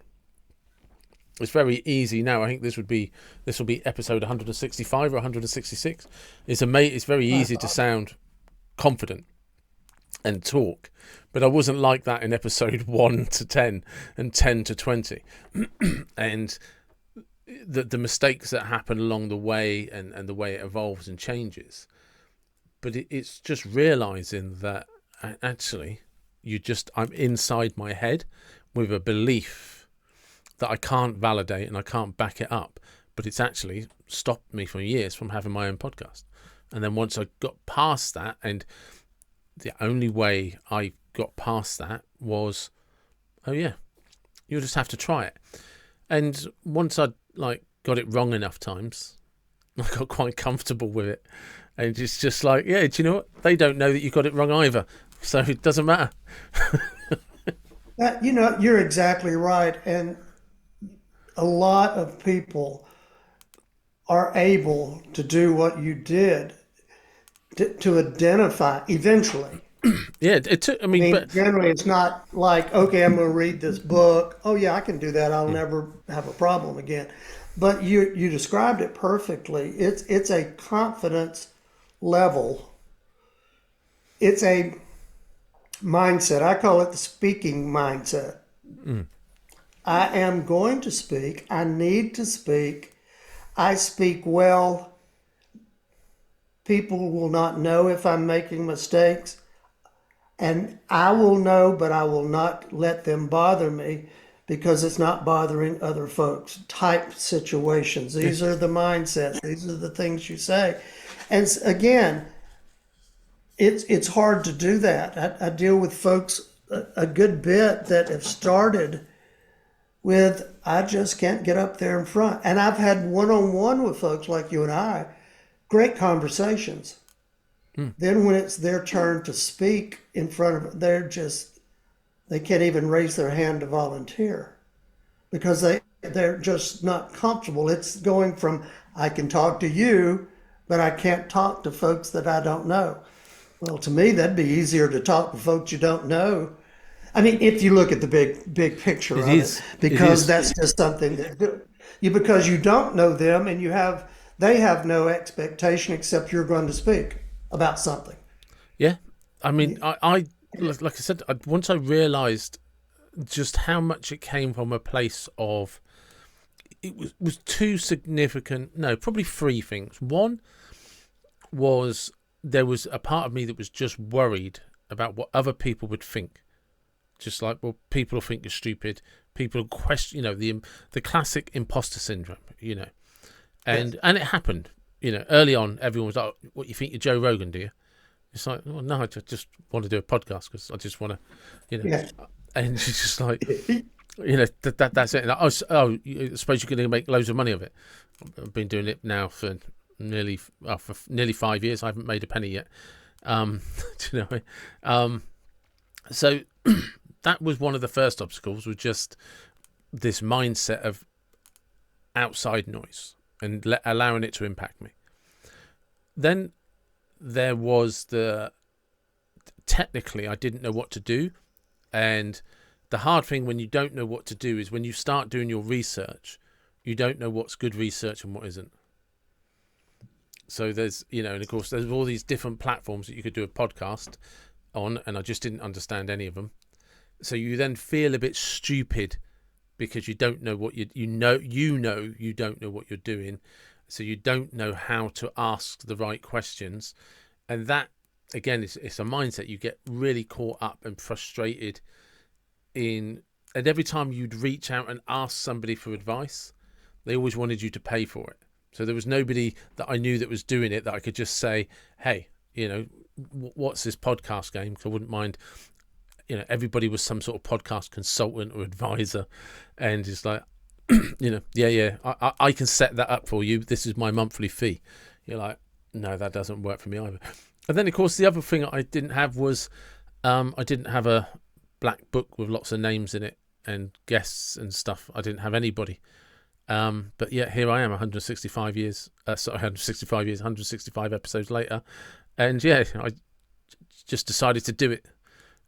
It's very easy now. I think this will be episode 165 or 166. It's very easy to sound confident and talk, but I wasn't like that in episode 1 to 10 and 10 to 20. And the mistakes that happen along the way, and the way it evolves and changes. But it's just realizing that actually I'm inside my head with a belief that I can't validate and I can't back it up, but it's actually stopped me for years from having my own podcast. And then once I got past that, and the only way I got past that was, oh yeah, you'll just have to try it. And once I got it wrong enough times, I got quite comfortable with it. And it's just like, yeah, do you know what? They don't know that you got it wrong either. So it doesn't matter. You're exactly right. And a lot of people are able to do what you did to identify eventually. Yeah, it took, I I mean, but mean, generally, it's not like, okay, I'm going to read this book. Oh, yeah, I can do that. I'll yeah, never have a problem again. But you described it perfectly. It's a confidence level. It's a mindset. I call it the speaking mindset. mm, I am going to speak. I need to speak. I speak well. People will not know if I'm making mistakes. And I will know, but I will not let them bother me because it's not bothering other folks. Type situations. yeah, These are the mindsets. These are the things you say. And again, it's hard to do that. I deal with folks a good bit that have started with, I just can't get up there in front. And I've had one-on-one with folks like you and I, great conversations. mm, Then when it's their turn to speak in front of, they can't even raise their hand to volunteer because they're just not comfortable. It's going from, I can talk to you, but I can't talk to folks that I don't know. Well, to me, that'd be easier to talk to folks you don't know. I mean, if you look at the big picture it of it, is. It because is. that's just something that because you don't know them and they have no expectation except you're going to speak about something. Yeah. I mean, like I said, once I realised just how much it came from a place of, it was two significant, no, probably three things. One was there was a part of me that was just worried about what other people would think. Just like, well, people will think you're stupid. People will question, the classic imposter syndrome, Yes. and it happened. Early on, everyone was like, "What, you think you're Joe Rogan, do you?" It's like, oh, no, I just want to do a podcast because I just want to, you know. Yeah. And it's just like, that's it. Like, I suppose you're going to make loads of money of it. I've been doing it now for nearly 5 years. I haven't made a penny yet. Do you know what I mean? So that was one of the first obstacles, was just this mindset of outside noise and allowing it to impact me. Then there was technically I didn't know what to do, and the hard thing when you don't know what to do is when you start doing your research, you don't know what's good research and what isn't. So there's, and of course there's all these different platforms that you could do a podcast on, and I just didn't understand any of them. So you then feel a bit stupid because you don't know what you don't know what you're doing. So you don't know how to ask the right questions. And that, again, it's a mindset. You get really caught up and frustrated and every time you'd reach out and ask somebody for advice, they always wanted you to pay for it. So there was nobody that I knew that was doing it that I could just say, hey, what's this podcast game? Because I wouldn't mind, everybody was some sort of podcast consultant or advisor. And it's like, I can set that up for you. This is my monthly fee. You're like, no, that doesn't work for me either. And then, of course, the other thing I didn't have was I didn't have a black book with lots of names in it and guests and stuff. I didn't have anybody. But yet here I am 165 years, 165 episodes later. And yeah, I just decided to do it.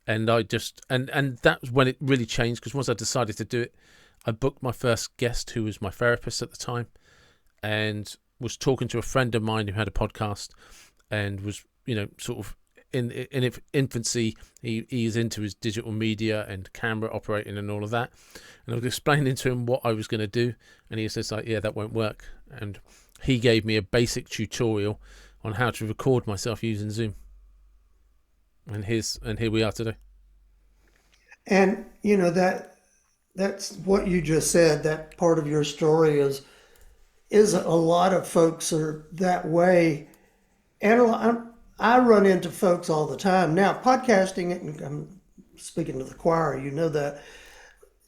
And I just, and that was when it really changed, because once I decided to do it, I booked my first guest, who was my therapist at the time, and was talking to a friend of mine who had a podcast and was, sort of in infancy. He is into his digital media and camera operating and all of that. And I was explaining to him what I was going to do. And he says, like, yeah, that won't work. And he gave me a basic tutorial on how to record myself using Zoom. And here we are today. And that's what you just said. That part of your story is a lot of folks are that way, and I run into folks all the time now. Podcasting, and I'm speaking to the choir, that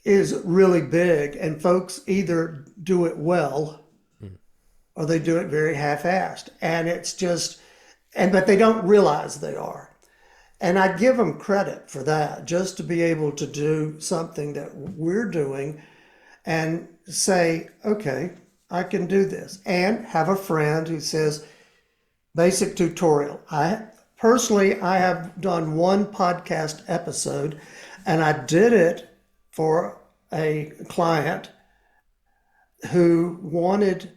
is really big, and folks either do it well, or they do it very half-assed. And it's just, but they don't realize they are. And I give them credit for that, just to be able to do something that we're doing and say, okay, I can do this. And have a friend who says, basic tutorial. I have done one podcast episode, and I did it for a client who wanted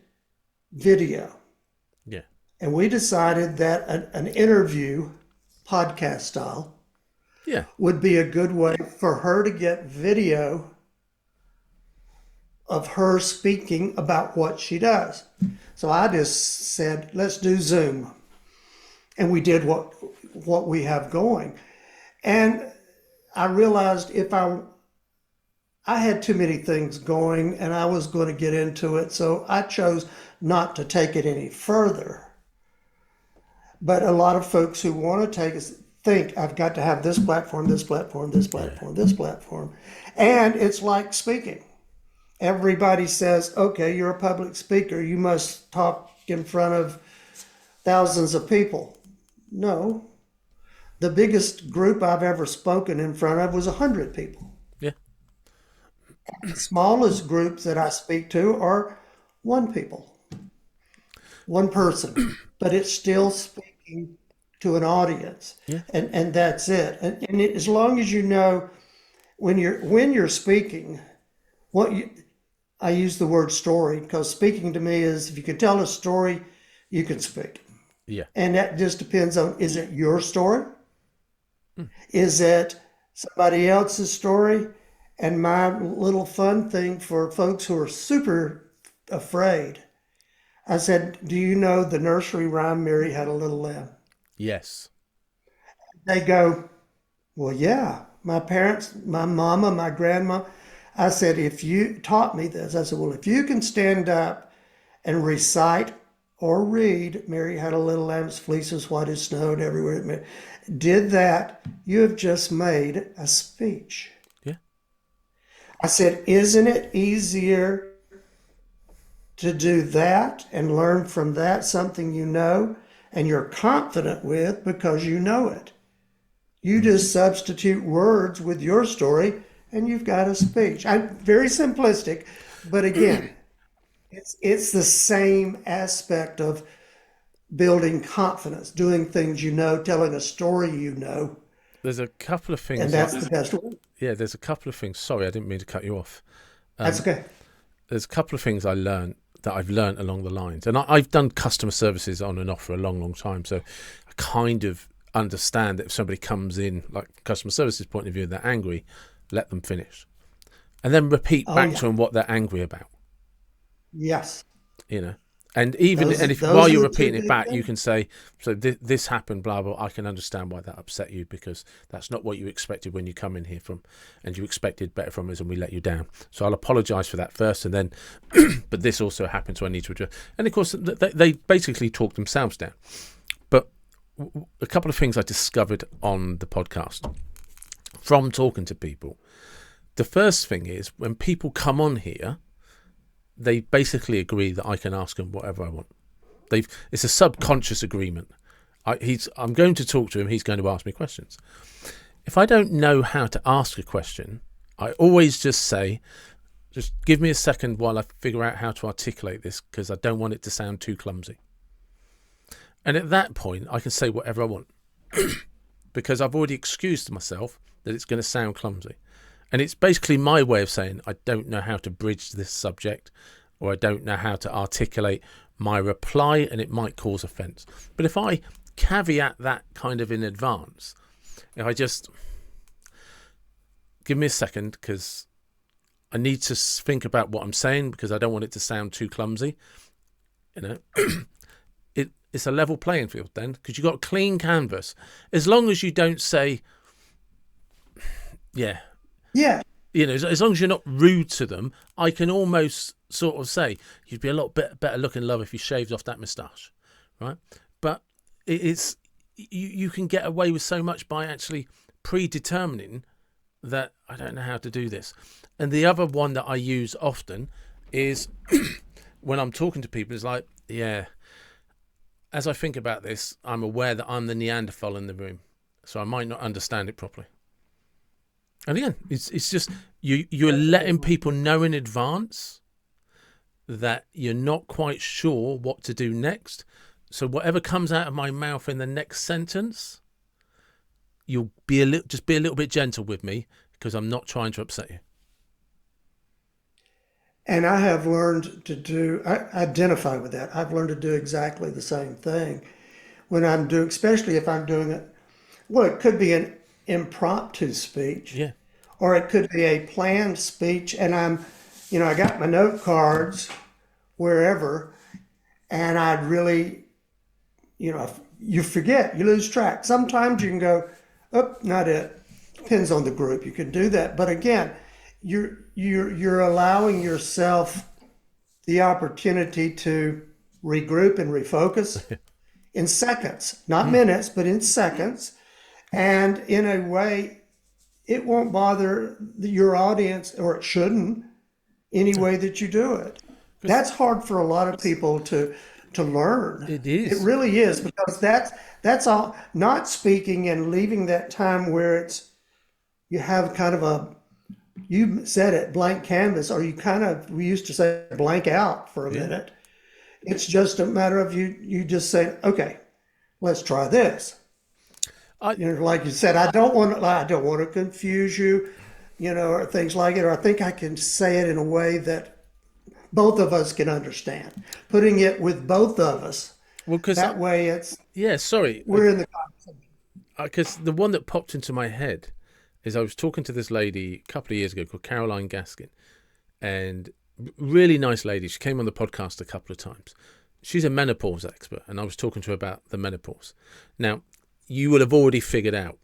video. Yeah. And we decided that an interview, podcast style, Yeah. would be a good way for her to get video of her speaking about what she does. So I just said, let's do Zoom. And we did what we have going. And I realized I had too many things going and I was going to get into it. So I chose not to take it any further. But a lot of folks who want to think I've got to have this platform, this platform, this platform, this platform. And it's like speaking. Everybody says, okay, you're a public speaker. You must talk in front of thousands of people. No. The biggest group I've ever spoken in front of was 100 people. Yeah. The smallest groups that I speak to are one person, but it's still speaking to an audience. Yeah. And that's it. And as long as you know when you're speaking, I use the word story because speaking to me is if you can tell a story, you can speak. Yeah. And that just depends on, is it your story? Is it somebody else's story? And my little fun thing for folks who are super afraid, I said, do you know the nursery rhyme, Mary Had a Little Lamb? Yes. They go, well, yeah, my parents, my mama, my grandma. I said, if you taught me this, I said, well, if you can stand up and recite or read, Mary had a little lamb's fleece as white as snow and everywhere, did that, you have just made a speech. Yeah. I said, isn't it easier to do that and learn from that something you know and you're confident with because you know it? You just substitute words with your story and you've got a speech. Very simplistic, but again, it's the same aspect of building confidence, doing things you know, telling a story you know. There's a couple of things. And that's the best way. Yeah, there's a couple of things. Sorry, I didn't mean to cut you off. That's okay. There's a couple of things I've learned along the lines. And I've done customer services on and off for a long, long time. So I kind of understand that if somebody comes in, like customer services point of view, they're angry, let them finish. And then repeat back to them what they're angry about. Yes. You know, and even if while you're repeating it back, you can say, so this happened, blah, blah. I can understand why that upset you because that's not what you expected when you come in here from, and you expected better from us and we let you down. So I'll apologize for that first. And then, but this also happened, so I need to address. And of course, they basically talk themselves down. But a couple of things I discovered on the podcast from talking to people. The first thing is when people come on here, they basically agree that I can ask them whatever I want. It's a subconscious agreement. I'm going to talk to him. He's going to ask me questions. If I don't know how to ask a question, I always just say, just give me a second while I figure out how to articulate this because I don't want it to sound too clumsy. And at that point, I can say whatever I want because I've already excused myself that it's going to sound clumsy. And it's basically my way of saying I don't know how to bridge this subject or I don't know how to articulate my reply and it might cause offence. But if I caveat that kind of in advance, if I just give me a second because I need to think about what I'm saying because I don't want it to sound too clumsy, you know, it's a level playing field then because you've got a clean canvas. As long as you don't say, yeah. You know, as long as you're not rude to them, I can almost sort of say, you'd be a lot better looking, love, if you shaved off that moustache, right? But it's you can get away with so much by actually predetermining that I don't know how to do this. And the other one that I use often is when I'm talking to people is like, Yeah. As I think about this, I'm aware that I'm the Neanderthal in the room, so I might not understand it properly. And again, it's just you're letting people know in advance that you're not quite sure what to do next. So whatever comes out of my mouth in the next sentence, you'll be a little bit gentle with me because I'm not trying to upset you. And I have learned I identify with that. I've learned to do exactly the same thing when I'm doing, especially if I'm doing it. Well, it could be an impromptu speech, Yeah. or it could be a planned speech, and I got my note cards wherever, and I'd really, you forget, you lose track. Sometimes you can go, oh, not it. Depends on the group. You can do that, but again, you're allowing yourself the opportunity to regroup and refocus in seconds, not minutes, but in seconds. And in a way, it won't bother your audience, or it shouldn't, any way that you do it. That's hard for a lot of people to learn. It It is. really is, because that's all, not speaking and leaving that time where you have kind of you said it, blank canvas, or we used to say blank out for a Yeah. minute. It's just a matter of you just say, okay, let's try this. I Like you said, I don't want to confuse you, or things like it. Or I think I can say it in a way that both of us can understand. Putting it with both of us, well, because that way yeah, sorry, we're in the. because the one that popped into my head is I was talking to this lady a couple of years ago called Caroline Gaskin, and really nice lady. She came on the podcast a couple of times. She's a menopause expert, and I was talking to her about the menopause. Now, you will have already figured out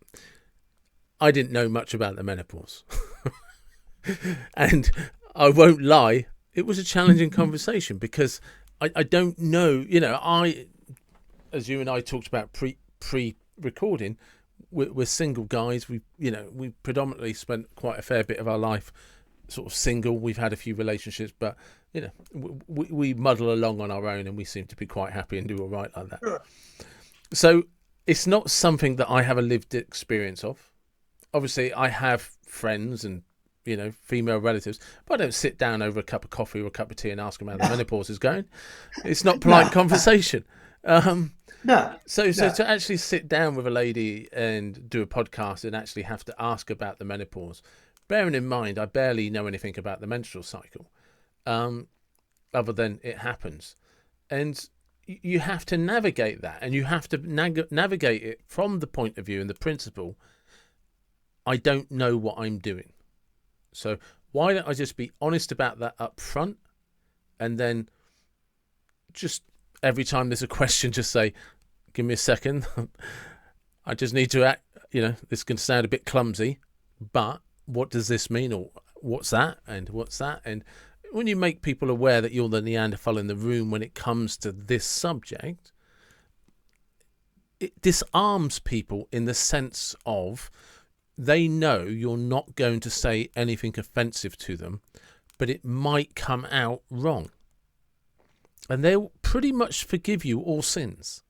I didn't know much about the menopause. And I won't lie, it was a challenging conversation because I don't know, as you and I talked about pre-recording, we're single guys. We predominantly spent quite a fair bit of our life sort of single. We've had a few relationships, but we muddle along on our own, and we seem to be quite happy and do all right like that. Sure. So it's not something that I have a lived experience of. Obviously, I have friends and female relatives, but I don't sit down over a cup of coffee or a cup of tea and ask them how the menopause is going. It's not polite No, conversation. no, So no. to actually sit down with a lady and do a podcast and actually have to ask about the menopause, bearing in mind I barely know anything about the menstrual cycle, other than it happens, and you have to navigate that, and you have to navigate it from the point of view and the principle. I don't know what I'm doing, so why don't I just be honest about that up front, and then just every time there's a question, just say, give me a second. I just need to act, this can sound a bit clumsy, but what does this mean? Or what's that? And what's that? And when you make people aware that you're the Neanderthal in the room when it comes to this subject, it disarms people in the sense of they know you're not going to say anything offensive to them, but it might come out wrong. And they'll pretty much forgive you all sins.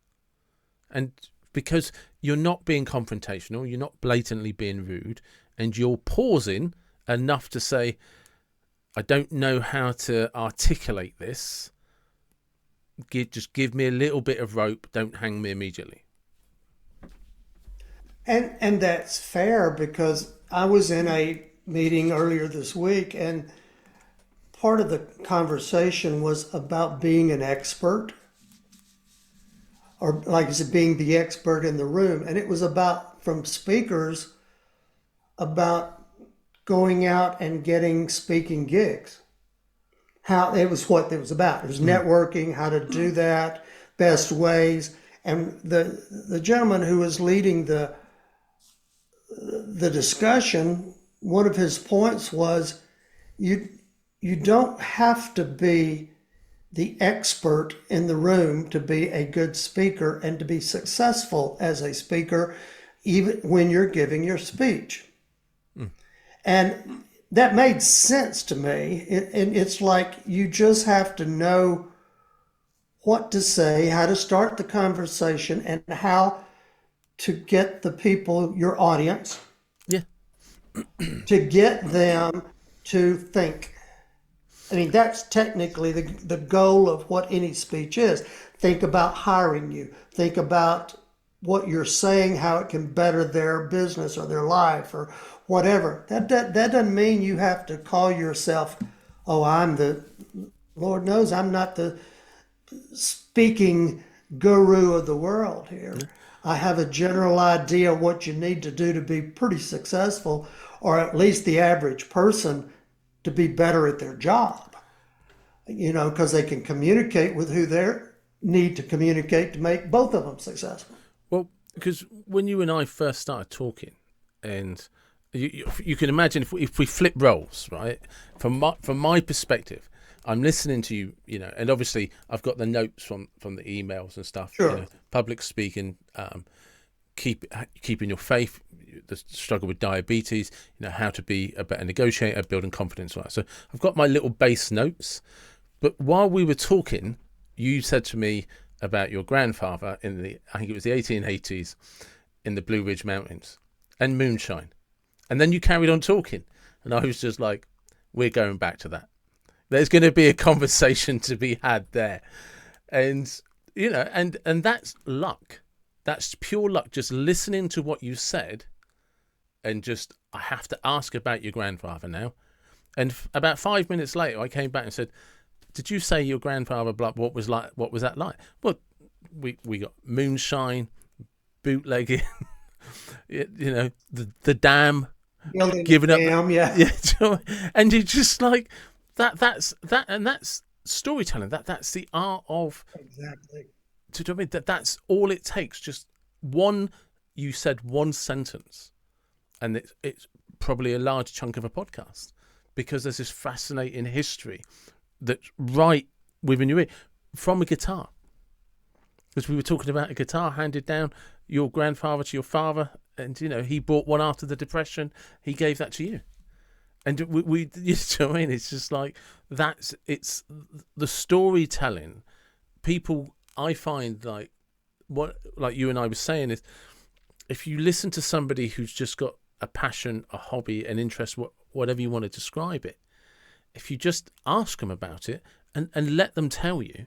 And because you're not being confrontational, you're not blatantly being rude, and you're pausing enough to say, I don't know how to articulate this. Just give me a little bit of rope. Don't hang me immediately. And that's fair, because I was in a meeting earlier this week, and part of the conversation was about being an expert, or like I said, being the expert in the room. And it was from speakers, about going out and getting speaking gigs. How it was what it was about. It was networking, how to do that, best ways. And the gentleman who was leading the discussion, one of his points was, you don't have to be the expert in the room to be a good speaker and to be successful as a speaker, even when you're giving your speech. And that made sense to me. And it's like you just have to know what to say, how to start the conversation, and how to get the people, your audience, Yeah. to get them to think. I mean, that's technically the goal of what any speech is. Think about hiring you. Think about what you're saying, how it can better their business or their life or whatever. That doesn't mean you have to call yourself, oh, I'm the, Lord knows I'm not the speaking guru of the world here. I have a general idea of what you need to do to be pretty successful, or at least the average person to be better at their job, because they can communicate with who they need to communicate to make both of them successful. Well, because when you and I first started talking, and you can imagine if we flip roles, right? From my perspective, I'm listening to you, and obviously I've got the notes from the emails and stuff. Sure. Public speaking, keeping your faith, the struggle with diabetes, how to be a better negotiator, building confidence, right? So I've got my little base notes. But while we were talking, you said to me about your grandfather I think it was the 1880s, in the Blue Ridge Mountains, and moonshine. And then you carried on talking. And I was just like, we're going back to that. There's going to be a conversation to be had there. And, and that's luck. That's pure luck. Just listening to what you said, and I have to ask about your grandfather now. And about 5 minutes later, I came back and said, did you say your grandfather, what was that like? Well, we got moonshine, bootlegging, the dam, Building giving a up. dam, yeah. Yeah. And you just like that's storytelling. That's the art of, Exactly. to me, that's all it takes. Just you said one sentence, and it's probably a large chunk of a podcast, because there's this fascinating history that's right within your ear from a guitar. Because we were talking about a guitar handed down, your grandfather to your father, and he bought one after the Depression. He gave that to you, and we you know what I mean? It's just like it's the storytelling. People, I find, like you and I were saying, is if you listen to somebody who's just got a passion, a hobby, an interest, whatever you want to describe it, if you just ask them about it and let them tell you,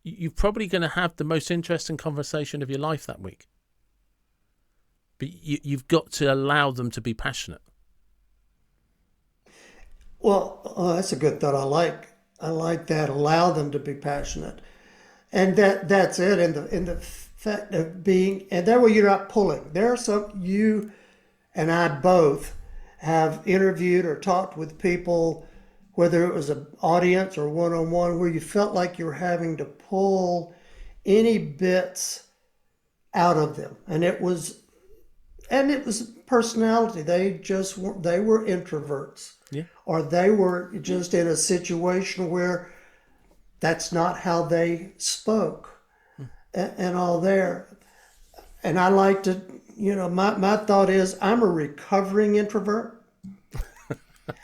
you're probably going to have the most interesting conversation of your life that week. But you've got to allow them to be passionate. Well, that's a good thought. I like that. Allow them to be passionate, and that's it. In the fact of being, and that way you're not pulling. There are some, you and I both have interviewed or talked with people, whether it was an audience or one-on-one, where you felt like you were having to pull any bits out of them, and it was personality. They were introverts, Yeah. or they were just in a situation where that's not how they spoke, and all there. And I like to, my thought is, I'm a recovering introvert.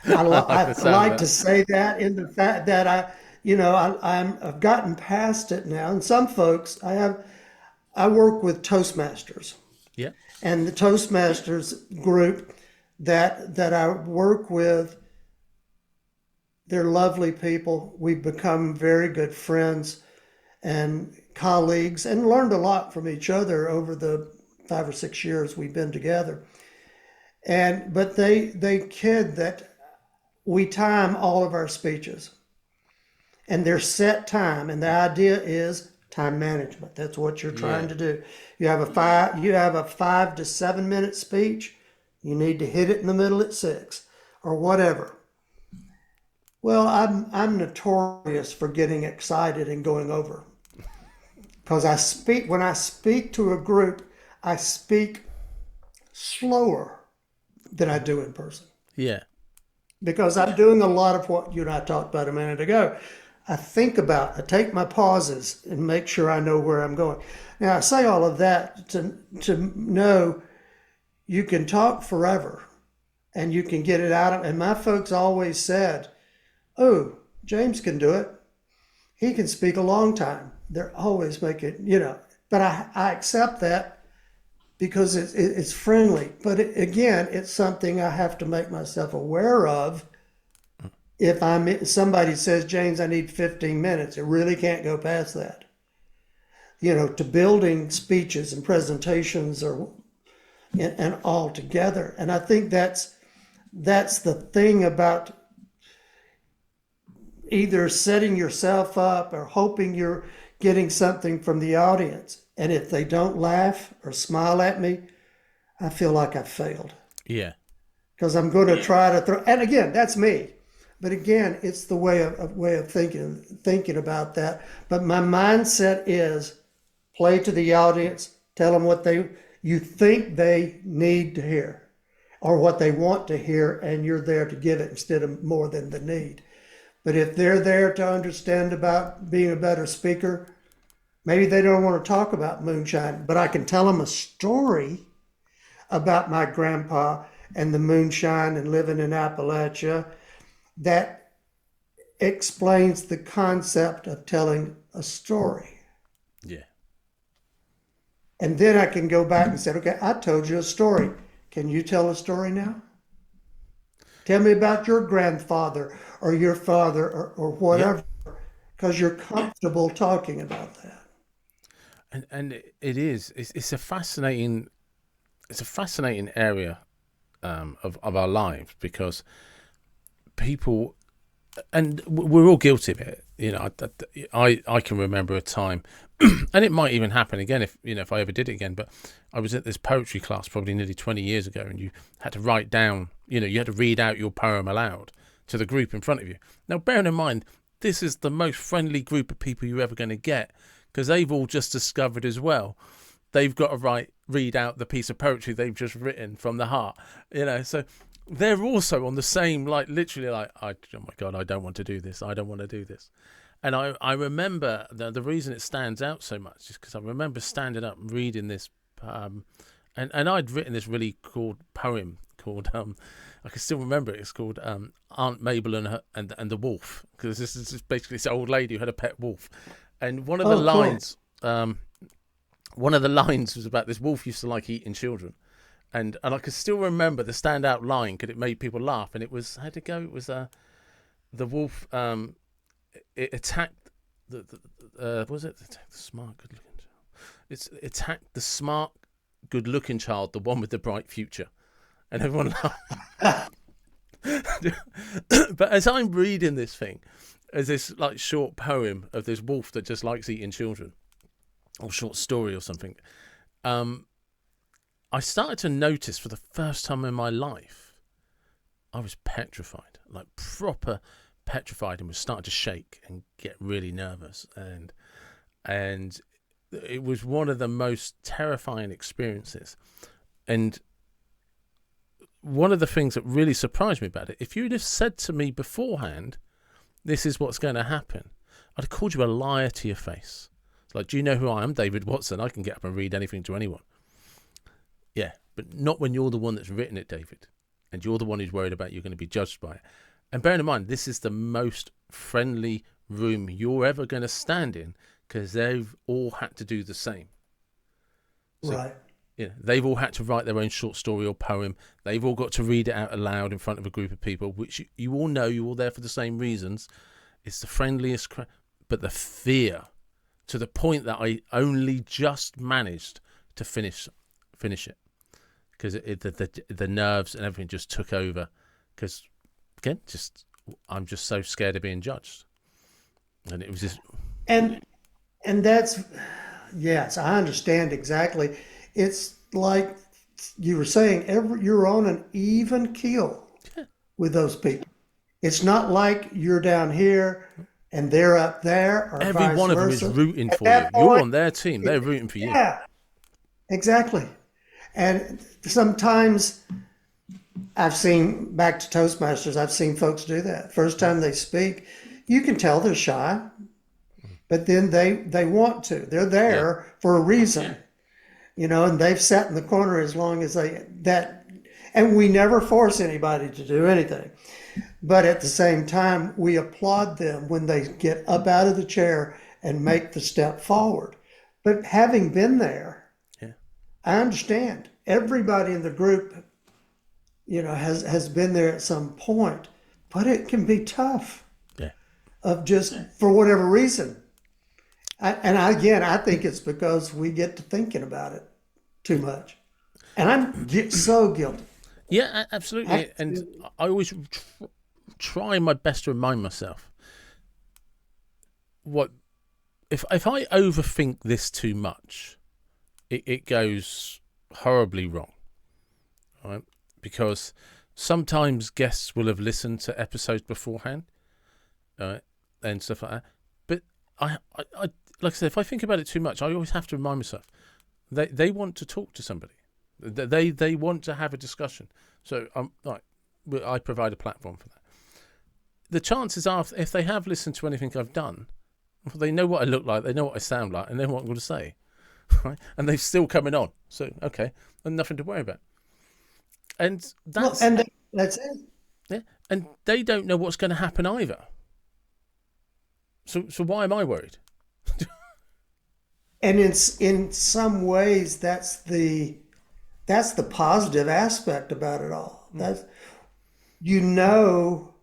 I like to say that, in the fact that I've gotten past it now. And some folks, I work with Toastmasters, Yeah. and the Toastmasters group that I work with, they're lovely people. We've become very good friends and colleagues, and learned a lot from each other over the 5 or 6 years we've been together. But they kid that we time all of our speeches, and they're set time, and the idea is time management. That's what you're trying Yeah. to do. You have a 5 to 7 minute speech. You need to hit it in the middle at 6 or whatever. Well, I'm notorious for getting excited and going over, because when I speak to a group, I speak slower than I do in person, Yeah. because I'm doing a lot of what you and I talked about a minute ago. I take my pauses and make sure I know where I'm going. Now, I say all of that to know you can talk forever and you can get it out of. And my folks always said, "Oh, James can do it. he can speak a long time. They're always making, but I accept that because it's friendly. But again, it's something I have to make myself aware of. If somebody says, James, I need 15 minutes, it really can't go past that. To building speeches and presentations and all together. And I think that's the thing about either setting yourself up or hoping you're getting something from the audience. And if they don't laugh or smile at me, I feel like I've failed. Yeah. Because I'm going to try to throw, and again, that's me. But again, it's the way of thinking about that. But my mindset is play to the audience, tell them what you think they need to hear or what they want to hear, and you're there to give it instead of more than the need. But if they're there to understand about being a better speaker, maybe they don't want to talk about moonshine, but I can tell them a story about my grandpa and the moonshine and living in Appalachia that explains the concept of telling a story. Yeah. And then I can go back and say, okay, I told you a story. Can you tell a story now? Tell me about your grandfather or your father or whatever, because you're comfortable talking about that. And it's a fascinating area of our lives, because people, and we're all guilty of it. I can remember a time, and it might even happen again if I ever did it again. But I was at this poetry class probably nearly 20 years ago, and you had to write down, you had to read out your poem aloud to the group in front of you. Now, bearing in mind, this is the most friendly group of people you're ever going to get, because they've all just discovered as well. They've got to read out the piece of poetry they've just written from the heart, so they're also on the same, literally oh my God, I don't want to do this. I don't want to do this. And I remember the reason it stands out so much is because I remember standing up and reading this, and I'd written this really cool poem called, I can still remember it. It's called Aunt Mabel and the Wolf, because this is basically this old lady who had a pet wolf. And one of the lines, was about this wolf used to like eating children. And I could still remember the standout line because it made people laugh. And it was, how'd it go? It was the wolf, it attacked was it the smart, good-looking child? It attacked the smart, good-looking child, the one with the bright future. And everyone laughed. But as I'm reading this thing, as this short poem of this wolf that just likes eating children, or short story or something, I started to notice for the first time in my life, I was petrified, proper petrified, and was starting to shake and get really nervous. And it was one of the most terrifying experiences. And one of the things that really surprised me about it, if you'd have said to me beforehand, this is what's going to happen, I'd have called you a liar to your face. It's do you know who I am? David Watson. I can get up and read anything to anyone. Yeah, but not when you're the one that's written it, David. And you're the one who's worried about you're going to be judged by it. And bearing in mind, this is the most friendly room you're ever going to stand in, because they've all had to do the same. So, right. They've all had to write their own short story or poem. They've all got to read it out aloud in front of a group of people, which you all know you're all there for the same reasons. It's the friendliest, but the fear, to the point that I only just managed to finish it, because the nerves and everything just took over. Because again, I'm just so scared of being judged, and it was just and that's, yes, I understand exactly. It's like you were saying, you're on an even keel with those people. It's not like you're down here and they're up there, or every vice one of them versa. is rooting At for that you. You're point, on their team. They're rooting for you. Yeah, exactly. And sometimes I've seen, back to Toastmasters, I've seen folks do that. First time they speak, you can tell they're shy, but then they want to. They're there for a reason, and they've sat in the corner as long as and we never force anybody to do anything. But at the same time, we applaud them when they get up out of the chair and make the step forward. But having been there, Yeah. I understand everybody in the group, has been there at some point, but it can be tough Yeah. of just for whatever reason. Again, I think it's because we get to thinking about it too much. And so guilty. Yeah, absolutely. And Absolutely. I always try my best to remind myself what if I overthink this too much, it goes horribly wrong, right? Because sometimes guests will have listened to episodes beforehand, right, and stuff like that. But I like I said, if I think about it too much, I always have to remind myself they want to talk to somebody, they want to have a discussion. So I provide a platform for that. The chances are, if they have listened to anything I've done, they know what I look like, they know what I sound like, and they know what I'm going to say, right? And they're still coming on. So okay, and nothing to worry about. And Well, that's and that's it. yeah, and they don't know what's going to happen either. So why am I worried? And in some ways, that's the positive aspect about it all. That's you know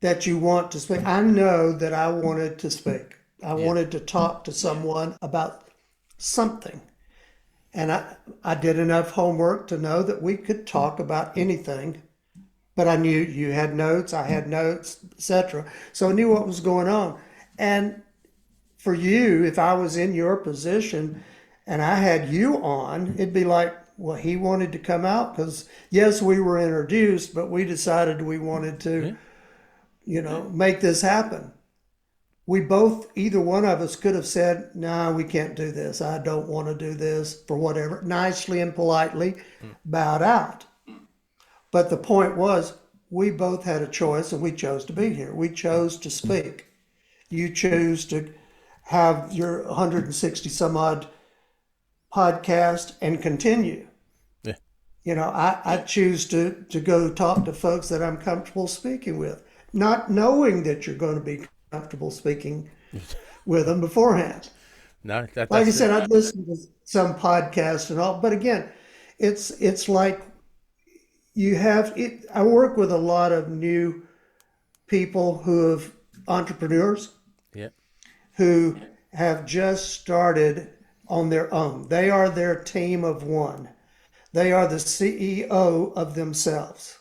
that you want to speak. I know that I wanted to speak. I Yeah, wanted to talk to someone about something. And I did enough homework to know that we could talk about anything. But I knew you had notes, I had notes, etc. So I knew what was going on. And for you, if I was in your position and I had you on, it'd be like, well, he wanted to come out because, yes, we were introduced, but we decided we wanted yeah, to, make this happen. We both, either one of us could have said, no, we can't do this. I don't want to do this for whatever, nicely and politely bowed out. But the point was, we both had a choice and we chose to be here. We chose to speak. You choose to have your 160 some odd podcast and continue. yeah, I choose to go talk to folks that I'm comfortable speaking with, not knowing that you're going to be comfortable speaking with them beforehand. no, Like I that's it. said, I've listened to some podcasts and all, but again, it's like you have it. I work with a lot of new people who have entrepreneurs Yeah, who have just started on their own. They are their team of one. They are the CEO of themselves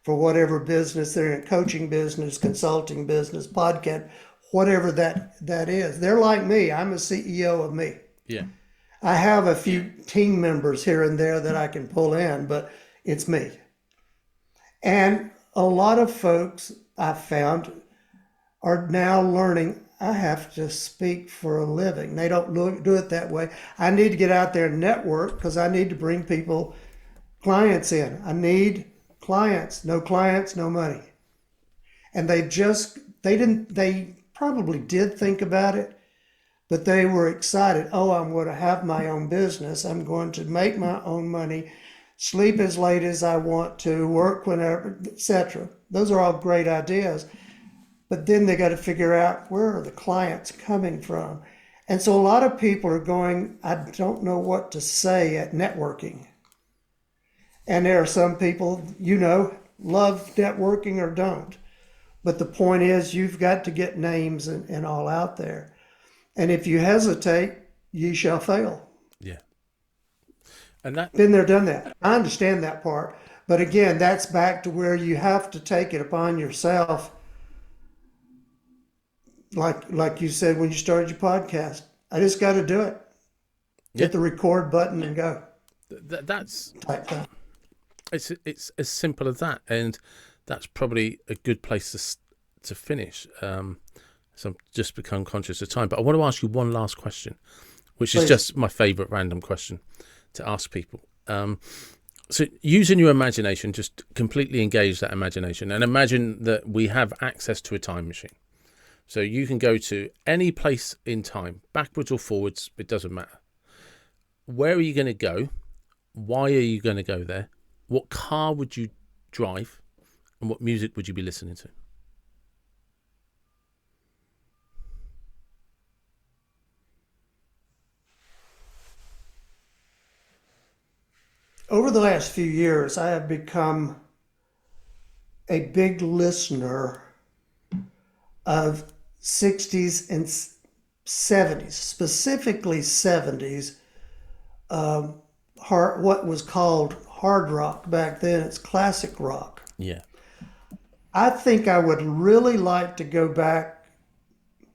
for whatever business they're in, coaching business, consulting business, podcast, whatever that is. They're like me. I'm a CEO of me. yeah, I have a few team members here and there that I can pull in, but it's me. And a lot of folks I've found are now learning I have to speak for a living. They don't do it that way. I need to get out there and network because I need to bring clients in. I need clients. No clients, no money. And they probably did think about it, but they were excited. Oh, I'm going to have my own business. I'm going to make my own money, sleep as late as I want to, work whenever, etc. Those are all great ideas. But then they got to figure out where are the clients coming from. And so a lot of people are going, I don't know what to say at networking. And there are some people, love networking or don't. But the point is, you've got to get names and all out there. And if you hesitate, ye shall fail. yeah. And that Been there, done that. I understand that part. But again, that's back to where you have to take it upon yourself. Like you said when you started your podcast, I just got to do it. yeah, Hit the record button and go. that's Type thing. it's as simple as that, and that's probably a good place to finish. So I'm just become conscious of time, but I want to ask you one last question, which is Please. just my favourite random question to ask people. So using your imagination, just completely engage that imagination and imagine that we have access to a time machine. So you can go to any place in time, backwards or forwards, it doesn't matter. Where are you going to go? Why are you going to go there? What car would you drive? And what music would you be listening to? Over the last few years, I have become a big listener of 60s and 70s, specifically 70s, what was called hard rock back then. It's classic rock. Yeah. I think I would really like to go back,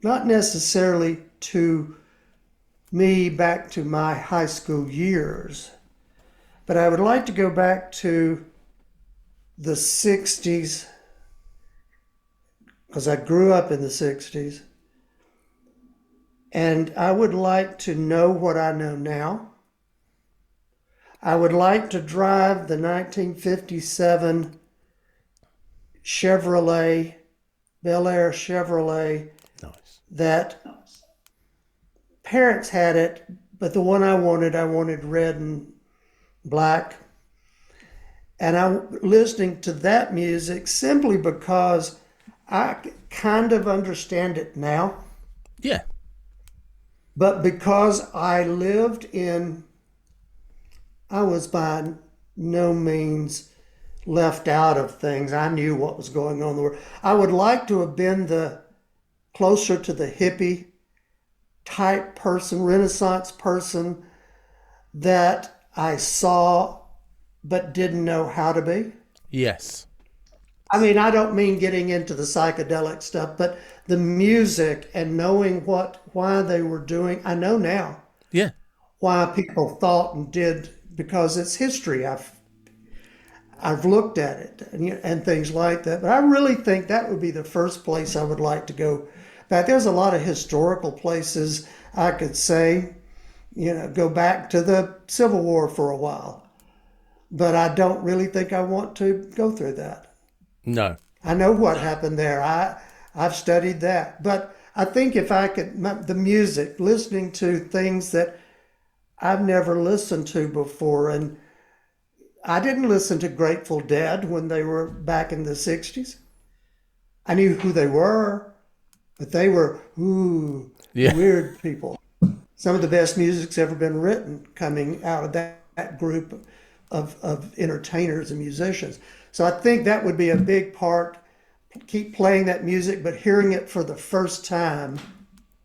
not necessarily to back to my high school years, but I would like to go back to the 60s, because I grew up in the 60s, and I would like to know what I know now. I would like to drive the 1957 Chevrolet, Bel Air Chevrolet, Nice. that parents had it, but the one I wanted red and black. And I'm listening to that music simply because I kind of understand it now, Yeah. but because I was by no means left out of things. I knew what was going on in the world. I would like to have been closer to the hippie type person, Renaissance person that I saw but didn't know how to be. Yes. I mean, I don't mean getting into the psychedelic stuff, but the music and knowing why they were doing. I know now Yeah. why people thought and did, because it's history. I've looked at it and things like that. But I really think that would be the first place I would like to go back. There's a lot of historical places I could say, go back to the Civil War for a while. But I don't really think I want to go through that. No. I know what happened there. I've studied that. But I think if I could, the music, listening to things that I've never listened to before. And I didn't listen to Grateful Dead when they were back in the 60s. I knew who they were, but they were, Yeah. weird people. Some of the best music's ever been written coming out of that group of entertainers and musicians. So I think that would be a big part. Keep playing that music, but hearing it for the first time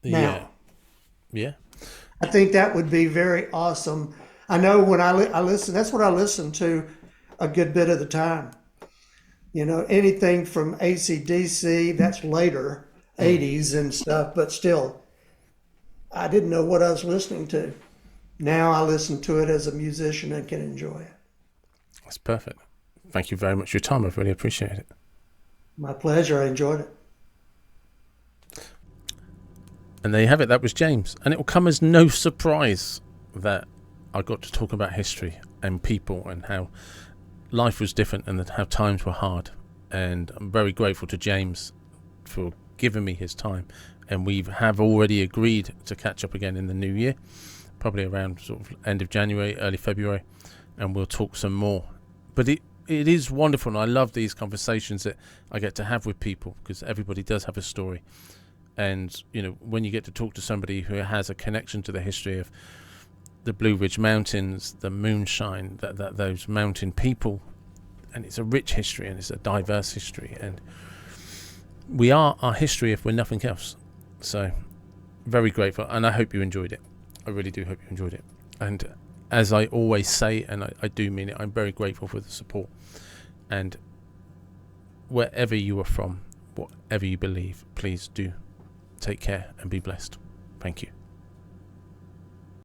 now. Yeah. I think that would be very awesome. I know when I listen, that's what I listen to a good bit of the time. Anything from AC/DC, that's later, 80s and stuff, but still, I didn't know what I was listening to. Now I listen to it as a musician and can enjoy it. That's perfect. Thank you very much for your time. I really appreciate it. My pleasure. I enjoyed it. And there you have it. That was James. And it will come as no surprise that I got to talk about history and people and how life was different and how times were hard. And I'm very grateful to James for giving me his time. And we have already agreed to catch up again in the new year, probably around sort of end of January, early February, and we'll talk some more. But it is wonderful, and I love these conversations that I get to have with people, because everybody does have a story. And when you get to talk to somebody who has a connection to the history of the Blue Ridge Mountains, the moonshine, that those mountain people, and it's a rich history and it's a diverse history, and we are our history if we're nothing else. So very grateful, and I hope you enjoyed it. I really do hope you enjoyed it. And as I always say, and I do mean it, I'm very grateful for the support. And wherever you are from, whatever you believe, please do take care and be blessed. Thank you.